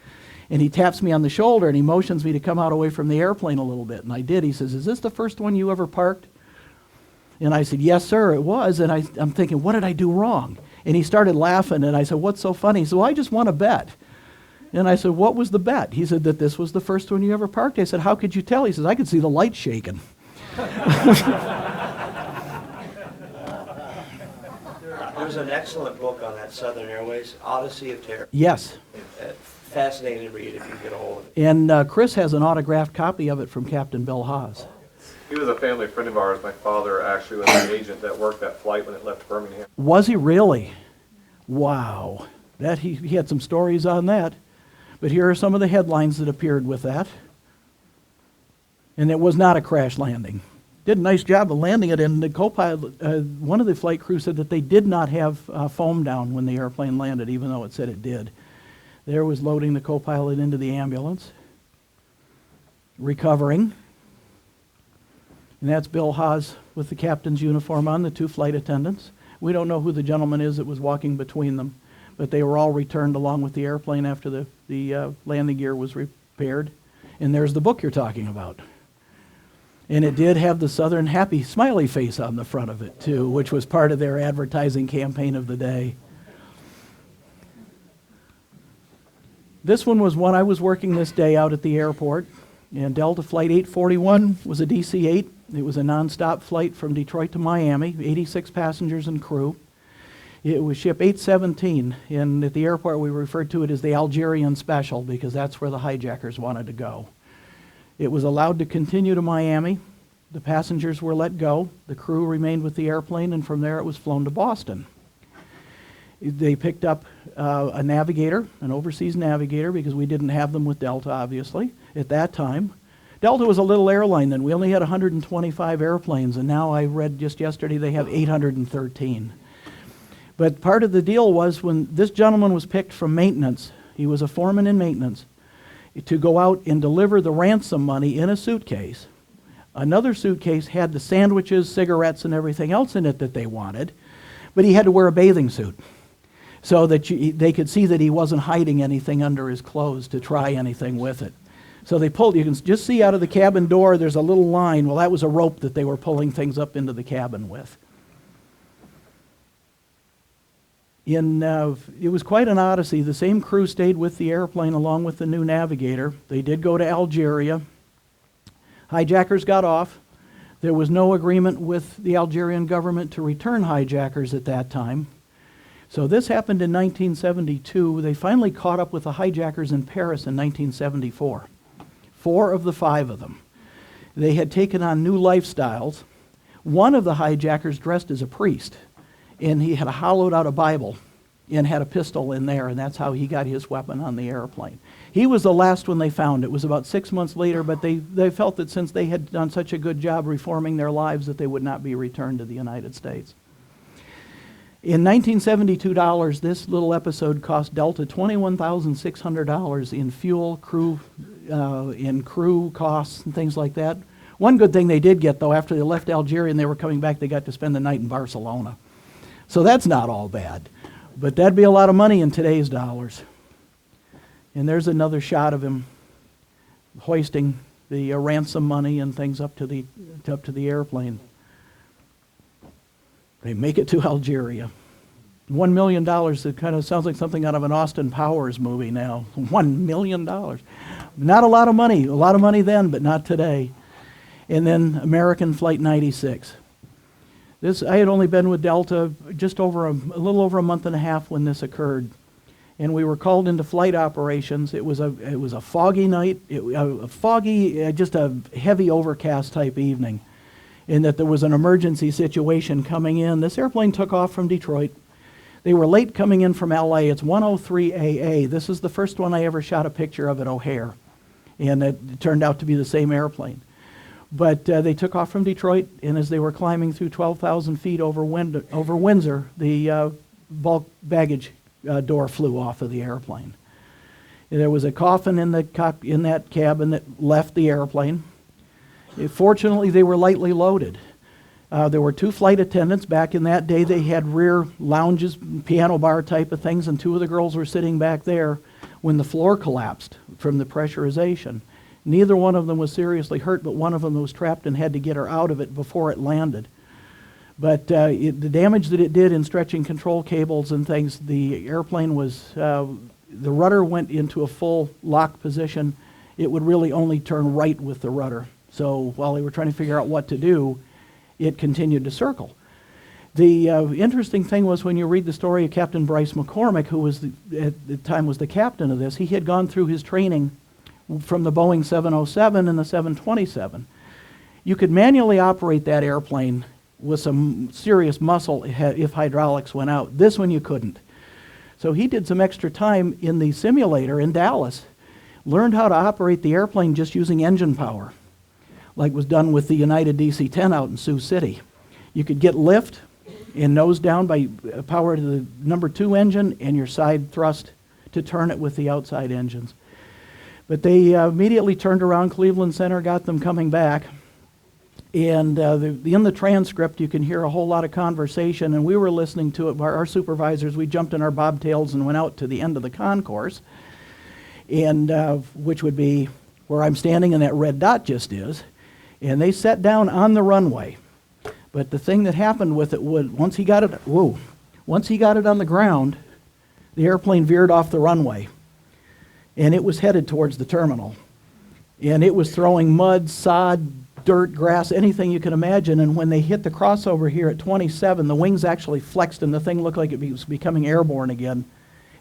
and he taps me on the shoulder, and he motions me to come out away from the airplane a little bit, and I did. He says, is this the first one you ever parked? And I said, yes, sir, it was, and I'm thinking, what did I do wrong? And he started laughing, and I said, what's so funny? He said, well, I just won a bet. And I said, what was the bet? He said that this was the first one you ever parked. I said, how could you tell? He says, I could see the light shaking. There's an excellent book on that, Southern Airways, Odyssey of Terror. Yes. Fascinating to read if you get a hold of it. And Chris has an autographed copy of it from Captain Bill Haas. He was a family friend of ours. My father actually was an agent that worked that flight when it left Birmingham. Was he really? Wow. That he had some stories on that. But here are some of the headlines that appeared with that. And it was not a crash landing. Did a nice job of landing it, and the co-pilot, one of the flight crew said that they did not have foam down when the airplane landed, even though it said it did. There was loading the co-pilot into the ambulance, recovering. And that's Bill Haas with the captain's uniform on, the 2 flight attendants. We don't know who the gentleman is that was walking between them, but they were all returned along with the airplane after the landing gear was repaired. And there's the book you're talking about. And it did have the Southern happy smiley face on the front of it, too, which was part of their advertising campaign of the day. This one was one I was working this day out at the airport. And Delta Flight 841 was a DC-8. It was a nonstop flight from Detroit to Miami, 86 passengers and crew. It was ship 817, and at the airport we referred to it as the Algerian Special because that's where the hijackers wanted to go. It was allowed to continue to Miami. The passengers were let go. The crew remained with the airplane, and from there it was flown to Boston. They picked up a navigator, an overseas navigator, because we didn't have them with Delta, obviously, at that time. Delta was a little airline then. We only had 125 airplanes, and now I read just yesterday they have 813. But part of the deal was when this gentleman was picked from maintenance, he was a foreman in maintenance, to go out and deliver the ransom money in a suitcase. Another suitcase had the sandwiches, cigarettes, and everything else in it that they wanted, but he had to wear a bathing suit so that they could see that he wasn't hiding anything under his clothes to try anything with it. So they pulled, you can just see out of the cabin door, there's a little line. Well, that was a rope that they were pulling things up into the cabin with. It was quite an odyssey. The same crew stayed with the airplane along with the new navigator. They did go to Algeria. Hijackers got off. There was no agreement with the Algerian government to return hijackers at that time. So this happened in 1972. They finally caught up with the hijackers in Paris in 1974. 4 of the 5 of them. They had taken on new lifestyles. One of the hijackers dressed as a priest, and he had hollowed out a Bible and had a pistol in there, and that's how he got his weapon on the airplane. He was the last one they found. It was about 6 months later, but they felt that since they had done such a good job reforming their lives that they would not be returned to the United States. In 1972 dollars, this little episode cost Delta $21,600 in fuel, crew costs and things like that. One good thing they did get, though, after they left Algeria and they were coming back, they got to spend the night in Barcelona. So that's not all bad. But that'd be a lot of money in today's dollars. And there's another shot of him hoisting the ransom money and things up to the airplane. They make it to Algeria. $1 million, it kind of sounds like something out of an Austin Powers movie now. $1 million. Not a lot of money then, but not today. And then American Flight 96. I had only been with Delta just over a little over a month and a half when this occurred. And we were called into flight operations. It was a foggy night, just a heavy overcast type evening, in that there was an emergency situation coming in. This airplane took off from Detroit. They were late coming in from LA. It's 103 AA. This is the first one I ever shot a picture of at O'Hare. And it turned out to be the same airplane. But they took off from Detroit, and as they were climbing through 12,000 feet over Windsor, the bulk baggage door flew off of the airplane. There was a coffin in that cabin that left the airplane. Fortunately, they were lightly loaded. There were 2 flight attendants. Back in that day, they had rear lounges, piano bar type of things, and 2 of the girls were sitting back there when the floor collapsed from the pressurization. Neither one of them was seriously hurt, but one of them was trapped and had to get her out of it before it landed. But the damage that it did in stretching control cables and things, the airplane was, the rudder went into a full lock position. It would really only turn right with the rudder. So while they were trying to figure out what to do, it continued to circle. The interesting thing was when you read the story of Captain Bryce McCormick, who was at the time was the captain of this, he had gone through his training from the Boeing 707 and the 727. You could manually operate that airplane with some serious muscle if hydraulics went out. This one you couldn't. So he did some extra time in the simulator in Dallas, learned how to operate the airplane just using engine power, like was done with the United DC-10 out in Sioux City. You could get lift and nose down by power to the number 2 engine and your side thrust to turn it with the outside engines. But they immediately turned around. Cleveland Center got them coming back. And in the transcript, you can hear a whole lot of conversation, and we were listening to it. Our supervisors, we jumped in our bobtails and went out to the end of the concourse, and which would be where I'm standing and that red dot just is. And they sat down on the runway. But the thing that happened with it was once he got it on the ground, the airplane veered off the runway. And it was headed towards the terminal. And it was throwing mud, sod, dirt, grass, anything you can imagine. And when they hit the crossover here at 27, the wings actually flexed and the thing looked like it was becoming airborne again.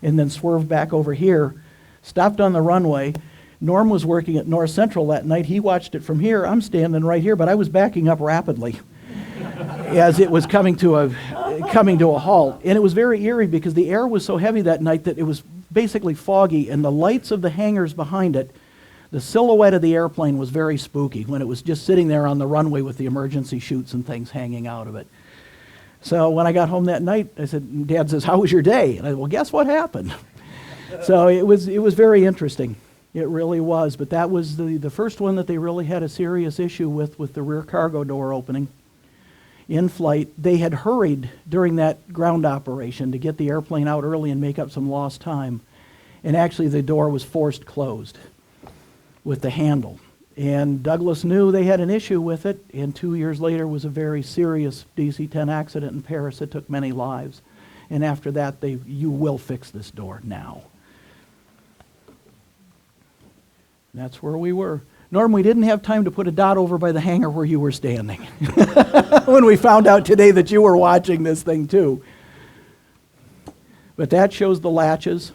And then swerved back over here, stopped on the runway. Norm was working at North Central that night. He watched it from here. I'm standing right here, but I was backing up rapidly as it was coming to a halt. And it was very eerie because the air was so heavy that night that it was basically foggy, and the lights of the hangars behind it, the silhouette of the airplane was very spooky when it was just sitting there on the runway with the emergency chutes and things hanging out of it. So when I got home that night, I said, Dad says, "How was your day?" And I said, "Well, guess what happened?" So it was very interesting. It really was. But that was the first one that they really had a serious issue with the rear cargo door opening in flight. They had hurried during that ground operation to get the airplane out early and make up some lost time. And actually the door was forced closed. with the handle. And Douglas knew they had an issue with it, and 2 years later was a very serious DC-10 accident in Paris that took many lives. And after that, you will fix this door now. That's where we were. Norm, we didn't have time to put a dot over by the hangar where you were standing when we found out today that you were watching this thing too. But that shows the latches,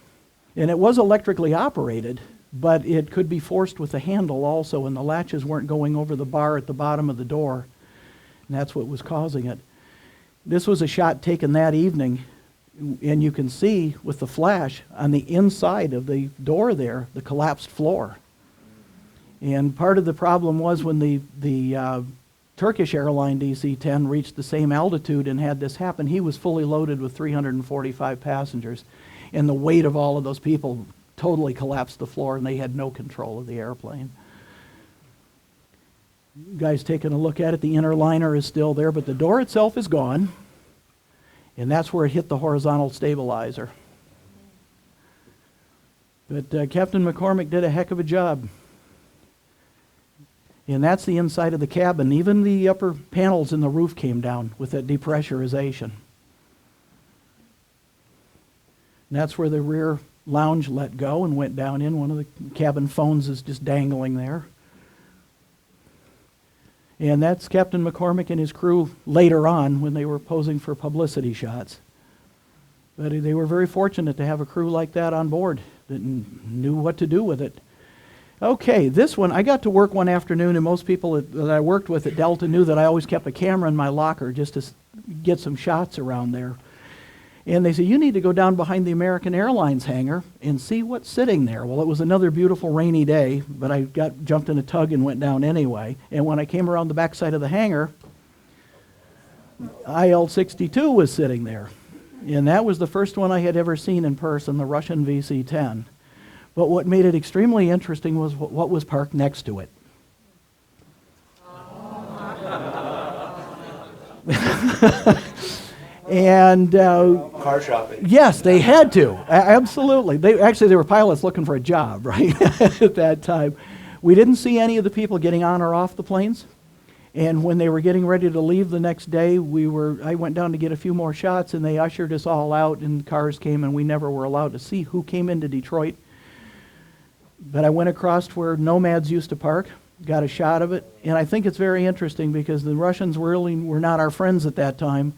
and it was electrically operated, but it could be forced with a handle also, and the latches weren't going over the bar at the bottom of the door, and that's what was causing it. This was a shot taken that evening, and you can see with the flash on the inside of the door there, the collapsed floor. And part of the problem was when the Turkish airline DC-10 reached the same altitude and had this happen, he was fully loaded with 345 passengers. And the weight of all of those people totally collapsed the floor, and they had no control of the airplane. You guys taking a look at it, the inner liner is still there, but the door itself is gone. And that's where it hit the horizontal stabilizer. But Captain McCormick did a heck of a job. And that's the inside of the cabin. Even the upper panels in the roof came down with that depressurization. And that's where the rear lounge let go and went down in. One of the cabin phones is just dangling there. And that's Captain McCormick and his crew later on when they were posing for publicity shots. But they were very fortunate to have a crew like that on board that knew what to do with it. Okay, this one, I got to work one afternoon, and most people that I worked with at Delta knew that I always kept a camera in my locker just to get some shots around there. And they said, you need to go down behind the American Airlines hangar and see what's sitting there. Well, it was another beautiful rainy day, but I jumped in a tug and went down anyway. And when I came around the backside of the hangar, IL-62 was sitting there. And that was the first one I had ever seen in person, the Russian VC-10. But what made it extremely interesting was what was parked next to it. And Car shopping. yes, they had to. Absolutely. They were pilots looking for a job, right? At that time. We didn't see any of the people getting on or off the planes. And when they were getting ready to leave the next day, I went down to get a few more shots, and they ushered us all out, and cars came, and we never were allowed to see who came into Detroit. But I went across where Nomads used to park, got a shot of it, and I think it's very interesting because the Russians really were not our friends at that time,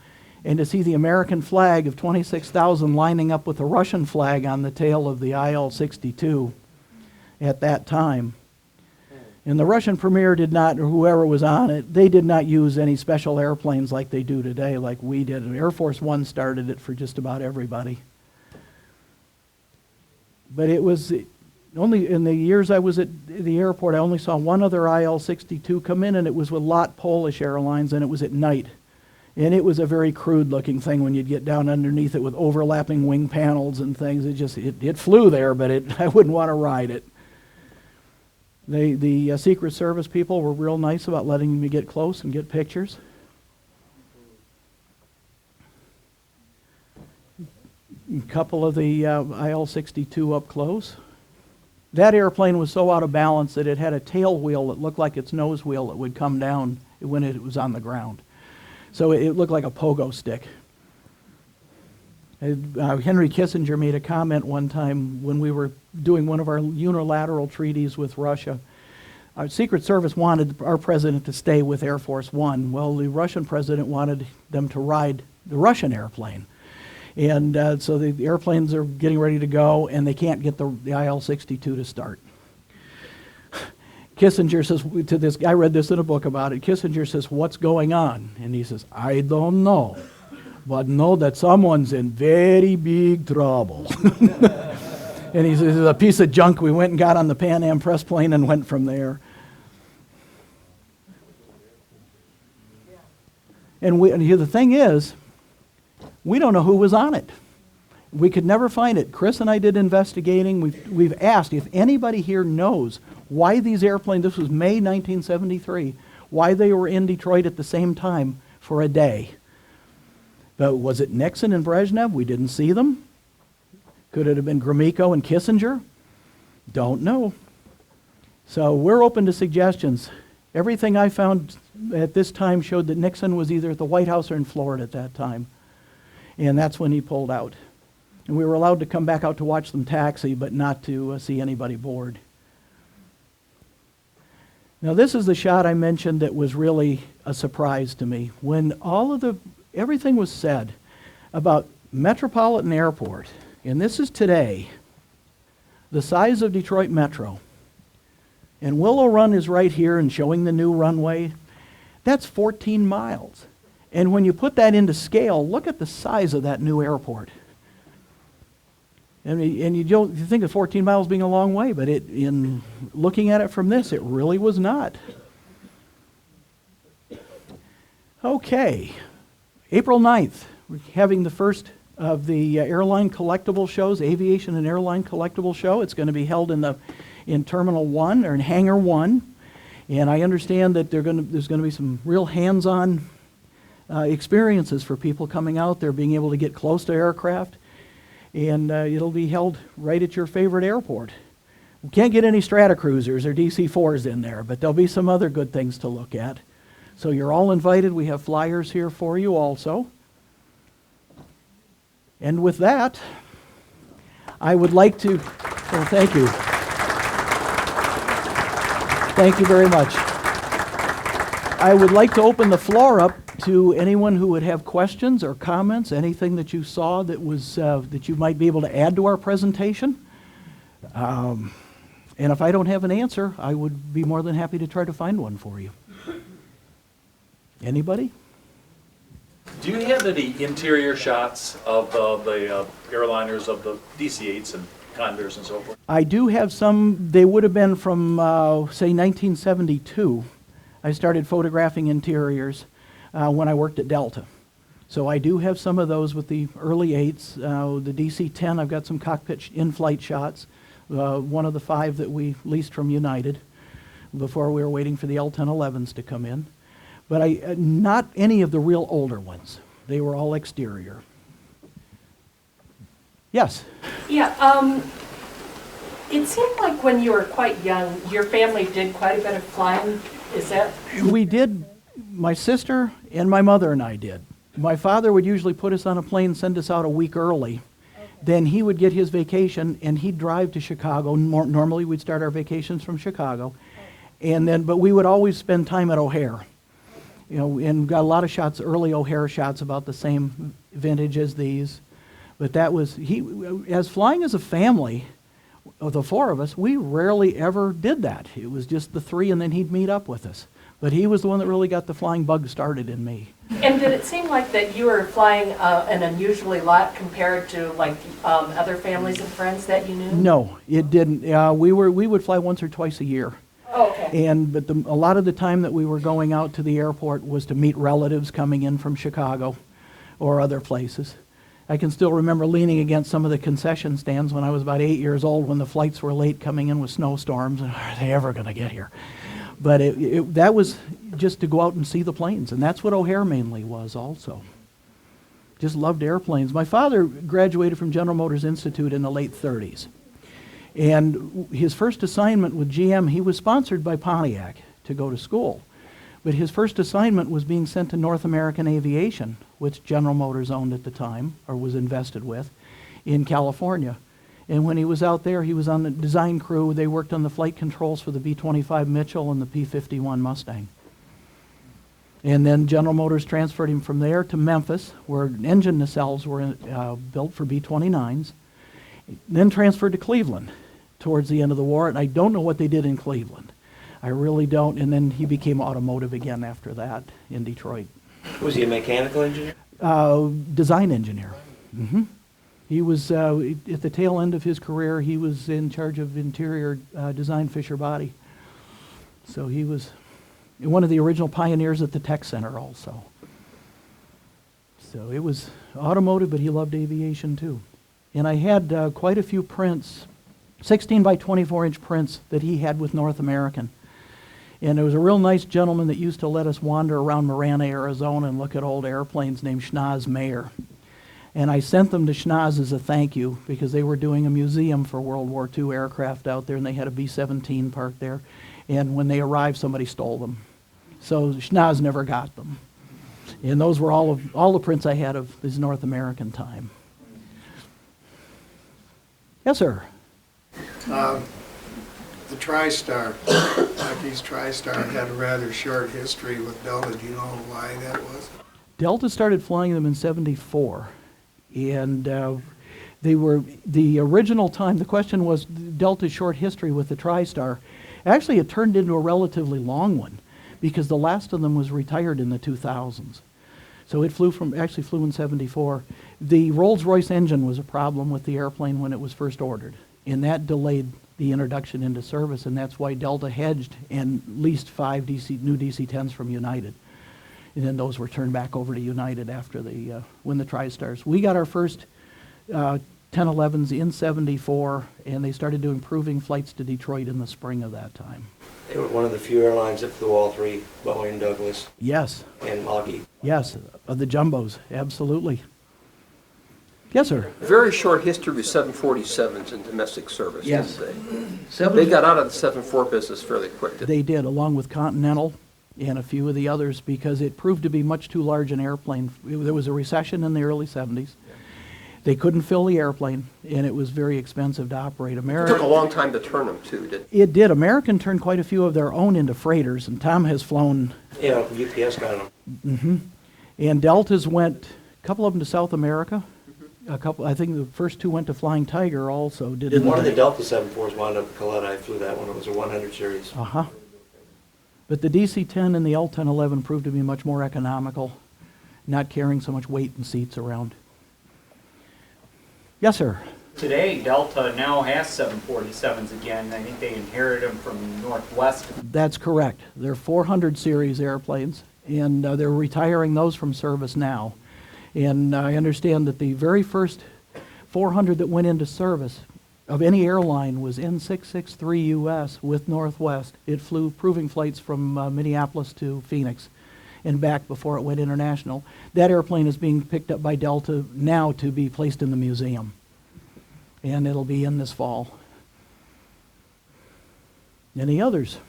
and to see the American flag of 26,000 lining up with the Russian flag on the tail of the IL-62 at that time. And the Russian premier did not, or whoever was on it, they did not use any special airplanes like they do today, like we did. Air Force One started it for just about everybody. But it was only in the years I was at the airport, I only saw one other IL-62 come in, and it was with LOT Polish Airlines, and it was at night. And it was a very crude looking thing when you'd get down underneath it with overlapping wing panels and things. It flew there, but I wouldn't want to ride it. The Secret Service people were real nice about letting me get close and get pictures. A couple of the IL-62 up close. That airplane was so out of balance that it had a tail wheel that looked like its nose wheel that would come down when it was on the ground. So it looked like a pogo stick. Henry Kissinger made a comment one time when we were doing one of our unilateral treaties with Russia. Our Secret Service wanted our president to stay with Air Force One. Well, the Russian president wanted them to ride the Russian airplane. And so the airplanes are getting ready to go, and they can't get the IL-62 to start. Kissinger says to this, I read this in a book about it, Kissinger says, what's going on? And he says, I don't know, but know that someone's in very big trouble. And he says, it's a piece of junk. We went and got on the Pan Am press plane and went from there. And the thing is, we don't know who was on it. We could never find it. Chris and I did investigating. We've asked if anybody here knows why these airplanes, this was May 1973, why they were in Detroit at the same time for a day. But was it Nixon and Brezhnev? We didn't see them. Could it have been Gromyko and Kissinger? Don't know. So we're open to suggestions. Everything I found at this time showed that Nixon was either at the White House or in Florida at that time. And that's when he pulled out. And we were allowed to come back out to watch them taxi, but not to see anybody board. Now this is the shot I mentioned that was really a surprise to me. When everything was said about Metropolitan Airport, and this is today, the size of Detroit Metro, and Willow Run is right here and showing the new runway, that's 14 miles. And when you put that into scale, look at the size of that new airport. And you think of 14 miles being a long way, but in looking at it from this, it really was not. Okay, April 9th, we're having the first of the airline collectible shows, Aviation and Airline Collectible Show. It's going to be held in Terminal 1, or in Hangar 1. And I understand that there's going to be some real hands-on experiences for people coming out there, being able to get close to aircraft. And it'll be held right at your favorite airport. We can't get any Stratocruisers or DC-4s in there, but there'll be some other good things to look at. So you're all invited. We have flyers here for you also. And with that, I would like to, well, thank you. Thank you very much. I would like to open the floor up to anyone who would have questions or comments, anything that you saw that was that you might be able to add to our presentation. And if I don't have an answer, I would be more than happy to try to find one for you. Anybody? Do you have any interior shots of the airliners of the DC-8s and Condors and so forth? I do have some. They would have been from, say, 1972. I started photographing interiors when I worked at Delta. So I do have some of those with the early 8s. The DC-10, I've got some cockpit in-flight shots. One of the 5 that we leased from United before we were waiting for the L-1011s to come in. But not any of the real older ones. They were all exterior. Yes? Yeah, it seemed like when you were quite young, your family did quite a bit of flying. Is that? We did. My sister and my mother and I did. My father would usually put us on a plane, send us out a week early. Then he would get his vacation and he'd drive to Chicago. Normally we'd start our vacations from Chicago. But we would always spend time at O'Hare. You know, and got a lot of shots, early O'Hare shots about the same vintage as these. But that was, as flying as a family, of the 4 of us, we rarely ever did that. It was just the 3 and then he'd meet up with us. But he was the one that really got the flying bug started in me. And did it seem like that you were flying an unusually lot compared to like other families and friends that you knew? No, it didn't. We would fly once or twice a year. Oh, okay. But a lot of the time that we were going out to the airport was to meet relatives coming in from Chicago or other places. I can still remember leaning against some of the concession stands when I was about 8 years old when the flights were late coming in with snowstorms. And are they ever going to get here? But that was just to go out and see the planes. And that's what O'Hare mainly was also. Just loved airplanes. My father graduated from General Motors Institute in the late 30s. And his first assignment with GM, he was sponsored by Pontiac to go to school. But his first assignment was being sent to North American Aviation, which General Motors owned at the time, or was invested with, in California. And when he was out there, he was on the design crew. They worked on the flight controls for the B-25 Mitchell and the P-51 Mustang. And then General Motors transferred him from there to Memphis, where engine nacelles were built for B-29s. Then transferred to Cleveland towards the end of the war, and I don't know what they did in Cleveland. I really don't. And then he became automotive again after that in Detroit. Was he a mechanical engineer? Design engineer. Mm-hmm. He was, at the tail end of his career, he was in charge of interior design Fisher Body. So he was one of the original pioneers at the Tech Center also. So it was automotive, but he loved aviation too. And I had quite a few prints, 16 by 24 inch prints that he had with North American. And there was a real nice gentleman that used to let us wander around Marana, Arizona and look at old airplanes named Schnoz Mayer. And I sent them to Schnoz as a thank you because they were doing a museum for World War II aircraft out there, and they had a B-17 parked there. And when they arrived, somebody stole them. So Schnoz never got them. And those were all the prints I had of this North American time. Yes, sir. The TriStar, Lucky's TriStar had a rather short history with Delta. Do you know why that was? Delta started flying them in '74, and they were the original time. The question was Delta's short history with the TriStar. Actually, it turned into a relatively long one because the last of them was retired in the 2000s. So it actually flew in '74. The Rolls-Royce engine was a problem with the airplane when it was first ordered, and that delayed the introduction into service, and that's why Delta hedged and leased 5 new DC-10s from United. And then those were turned back over to United after when the TriStars. We got our first 1011s in '74, and they started doing proving flights to Detroit in the spring of that time. They were one of the few airlines that flew all three, Boeing, Douglas, Yes, and Lockheed. yes, of the jumbos, absolutely. Yes, sir. Very short history with 747s in domestic service, Yes. didn't they? They got out of the 747 business fairly quick. They did, along with Continental and a few of the others, because it proved to be much too large an airplane. There was a recession in the early '70s. They couldn't fill the airplane, and it was very expensive to operate. It took a long time to turn them, too, didn't it? It did. American turned quite a few of their own into freighters, and Tom has flown, Yeah, UPS got them. and Deltas went, a couple of them to South America. A couple, I think the first 2 went to Flying Tiger also, didn't One of the they? Delta 74s wound up in Coletta. I flew that one. It was a 100 series. Uh-huh. But the DC-10 and the L-1011 proved to be much more economical, not carrying so much weight and seats around. Yes, sir. Today, Delta now has 747s again. I think they inherited them from Northwest. That's correct. They're 400 series airplanes, and they're retiring those from service now. And I understand that the very first 400 that went into service of any airline was N663 US with Northwest. It flew proving flights from Minneapolis to Phoenix and back before it went international. That airplane is being picked up by Delta now to be placed in the museum, and it'll be in this fall. Any others?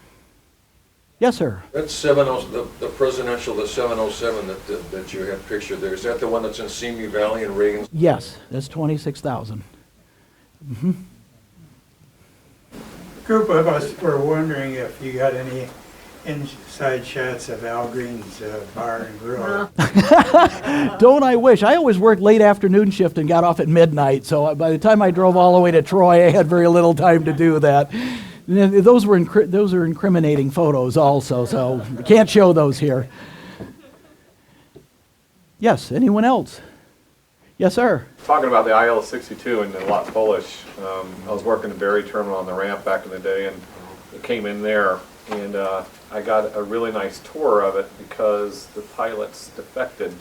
Yes, sir. That's 70, the presidential, the 707 that you had pictured there. Is that the one that's in Simi Valley and Reagan? Yes, that's 26,000. A group of us were wondering if you got any inside shots of Al Green's bar and grill. Don't I wish? I always worked late afternoon shift and got off at midnight, so by the time I drove all the way to Troy, I had very little time to do that. Those are incriminating photos also, so we can't show those here. Yes, anyone else? Yes, sir. Talking about the IL-62 and the lot Polish, I was working the Berry terminal on the ramp back in the day, and it came in there, and I got a really nice tour of it because the pilots defected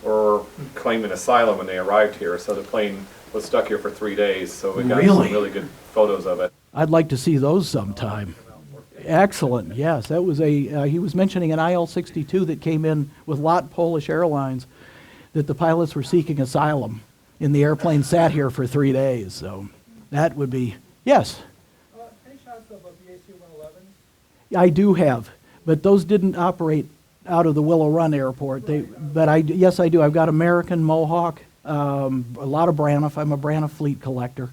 or claiming asylum when they arrived here, so the plane was stuck here for 3 days, so we got some really good photos of it. I'd like to see those sometime. Excellent, yes. That was he was mentioning an IL-62 that came in with lot Polish Airlines, that the pilots were seeking asylum, and the airplane sat here for 3 days, so that would be, yes? Any shots of a BAC-111? I do have, but those didn't operate out of the Willow Run Airport. Yes, I do. I've got American, Mohawk, a lot of Braniff. I'm a Braniff fleet collector.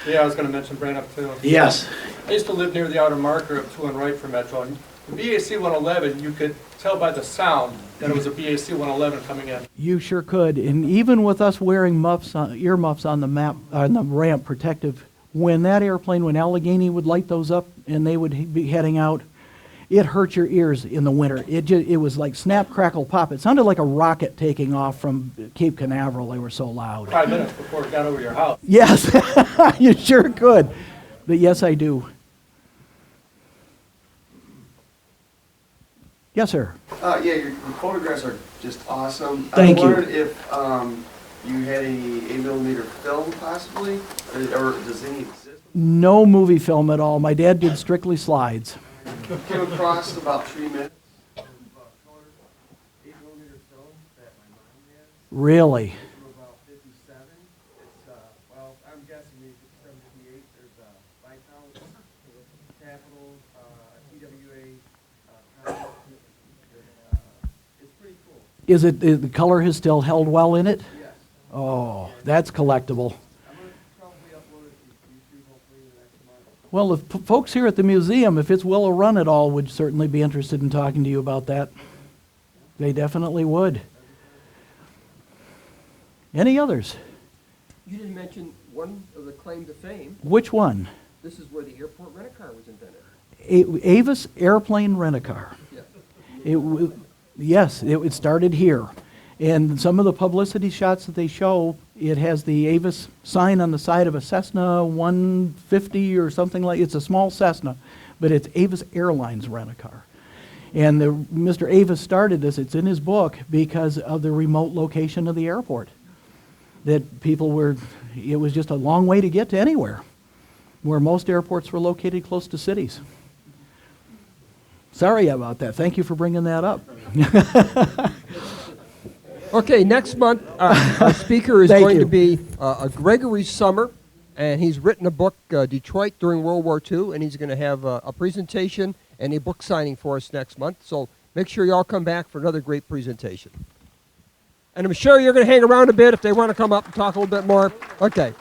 Yeah, I was going to mention Braniff too. Yes. I used to live near the outer marker of 2 and right for Metro. And the BAC-111, you could tell by the sound that it was a BAC-111 coming in. You sure could, and even with us wearing earmuffs on the ramp, protective, when that airplane, when Allegheny would light those up and they would be heading out, it hurt your ears in the winter. It was like snap, crackle, pop. It sounded like a rocket taking off from Cape Canaveral. They were so loud. 5 minutes before it got over your house. Yes, you sure could. But yes, I do. Yes, sir. Yeah, your photographs are just awesome. Thank you. I wondered if you had any 8mm film possibly, or does any exist? No movie film at all. My dad did strictly slides. Came across about 3 minutes of color 8mm film that my mom had. Really? About 57 Capitol, TWA, it's pretty cool. Is the color has still held well in it? Yes. Oh, that's collectible. I'm gonna probably upload it to YouTube hopefully the next month. Well, the folks here at the museum, if it's Willow Run at all, would certainly be interested in talking to you about that. They definitely would. Any others? You didn't mention one of the claim to fame. Which one? This is where the airport rent-a-car was invented. Avis Airplane Rent-A-Car. Yeah. Yes, it started here. And some of the publicity shots that they show, it has the Avis sign on the side of a Cessna 150 or something like, it's a small Cessna, but it's Avis Airlines Rent-A-Car. And Mr. Avis started this, it's in his book, because of the remote location of the airport. That people were, it was just a long way to get to anywhere, where most airports were located close to cities. Sorry about that. Thank you for bringing that up. Okay, next month, our speaker is Thank going you. to be Gregory Summer, and he's written a book, Detroit During World War II, and he's going to have a presentation and a book signing for us next month. So make sure you all come back for another great presentation. And I'm sure you're going to hang around a bit if they want to come up and talk a little bit more. Okay.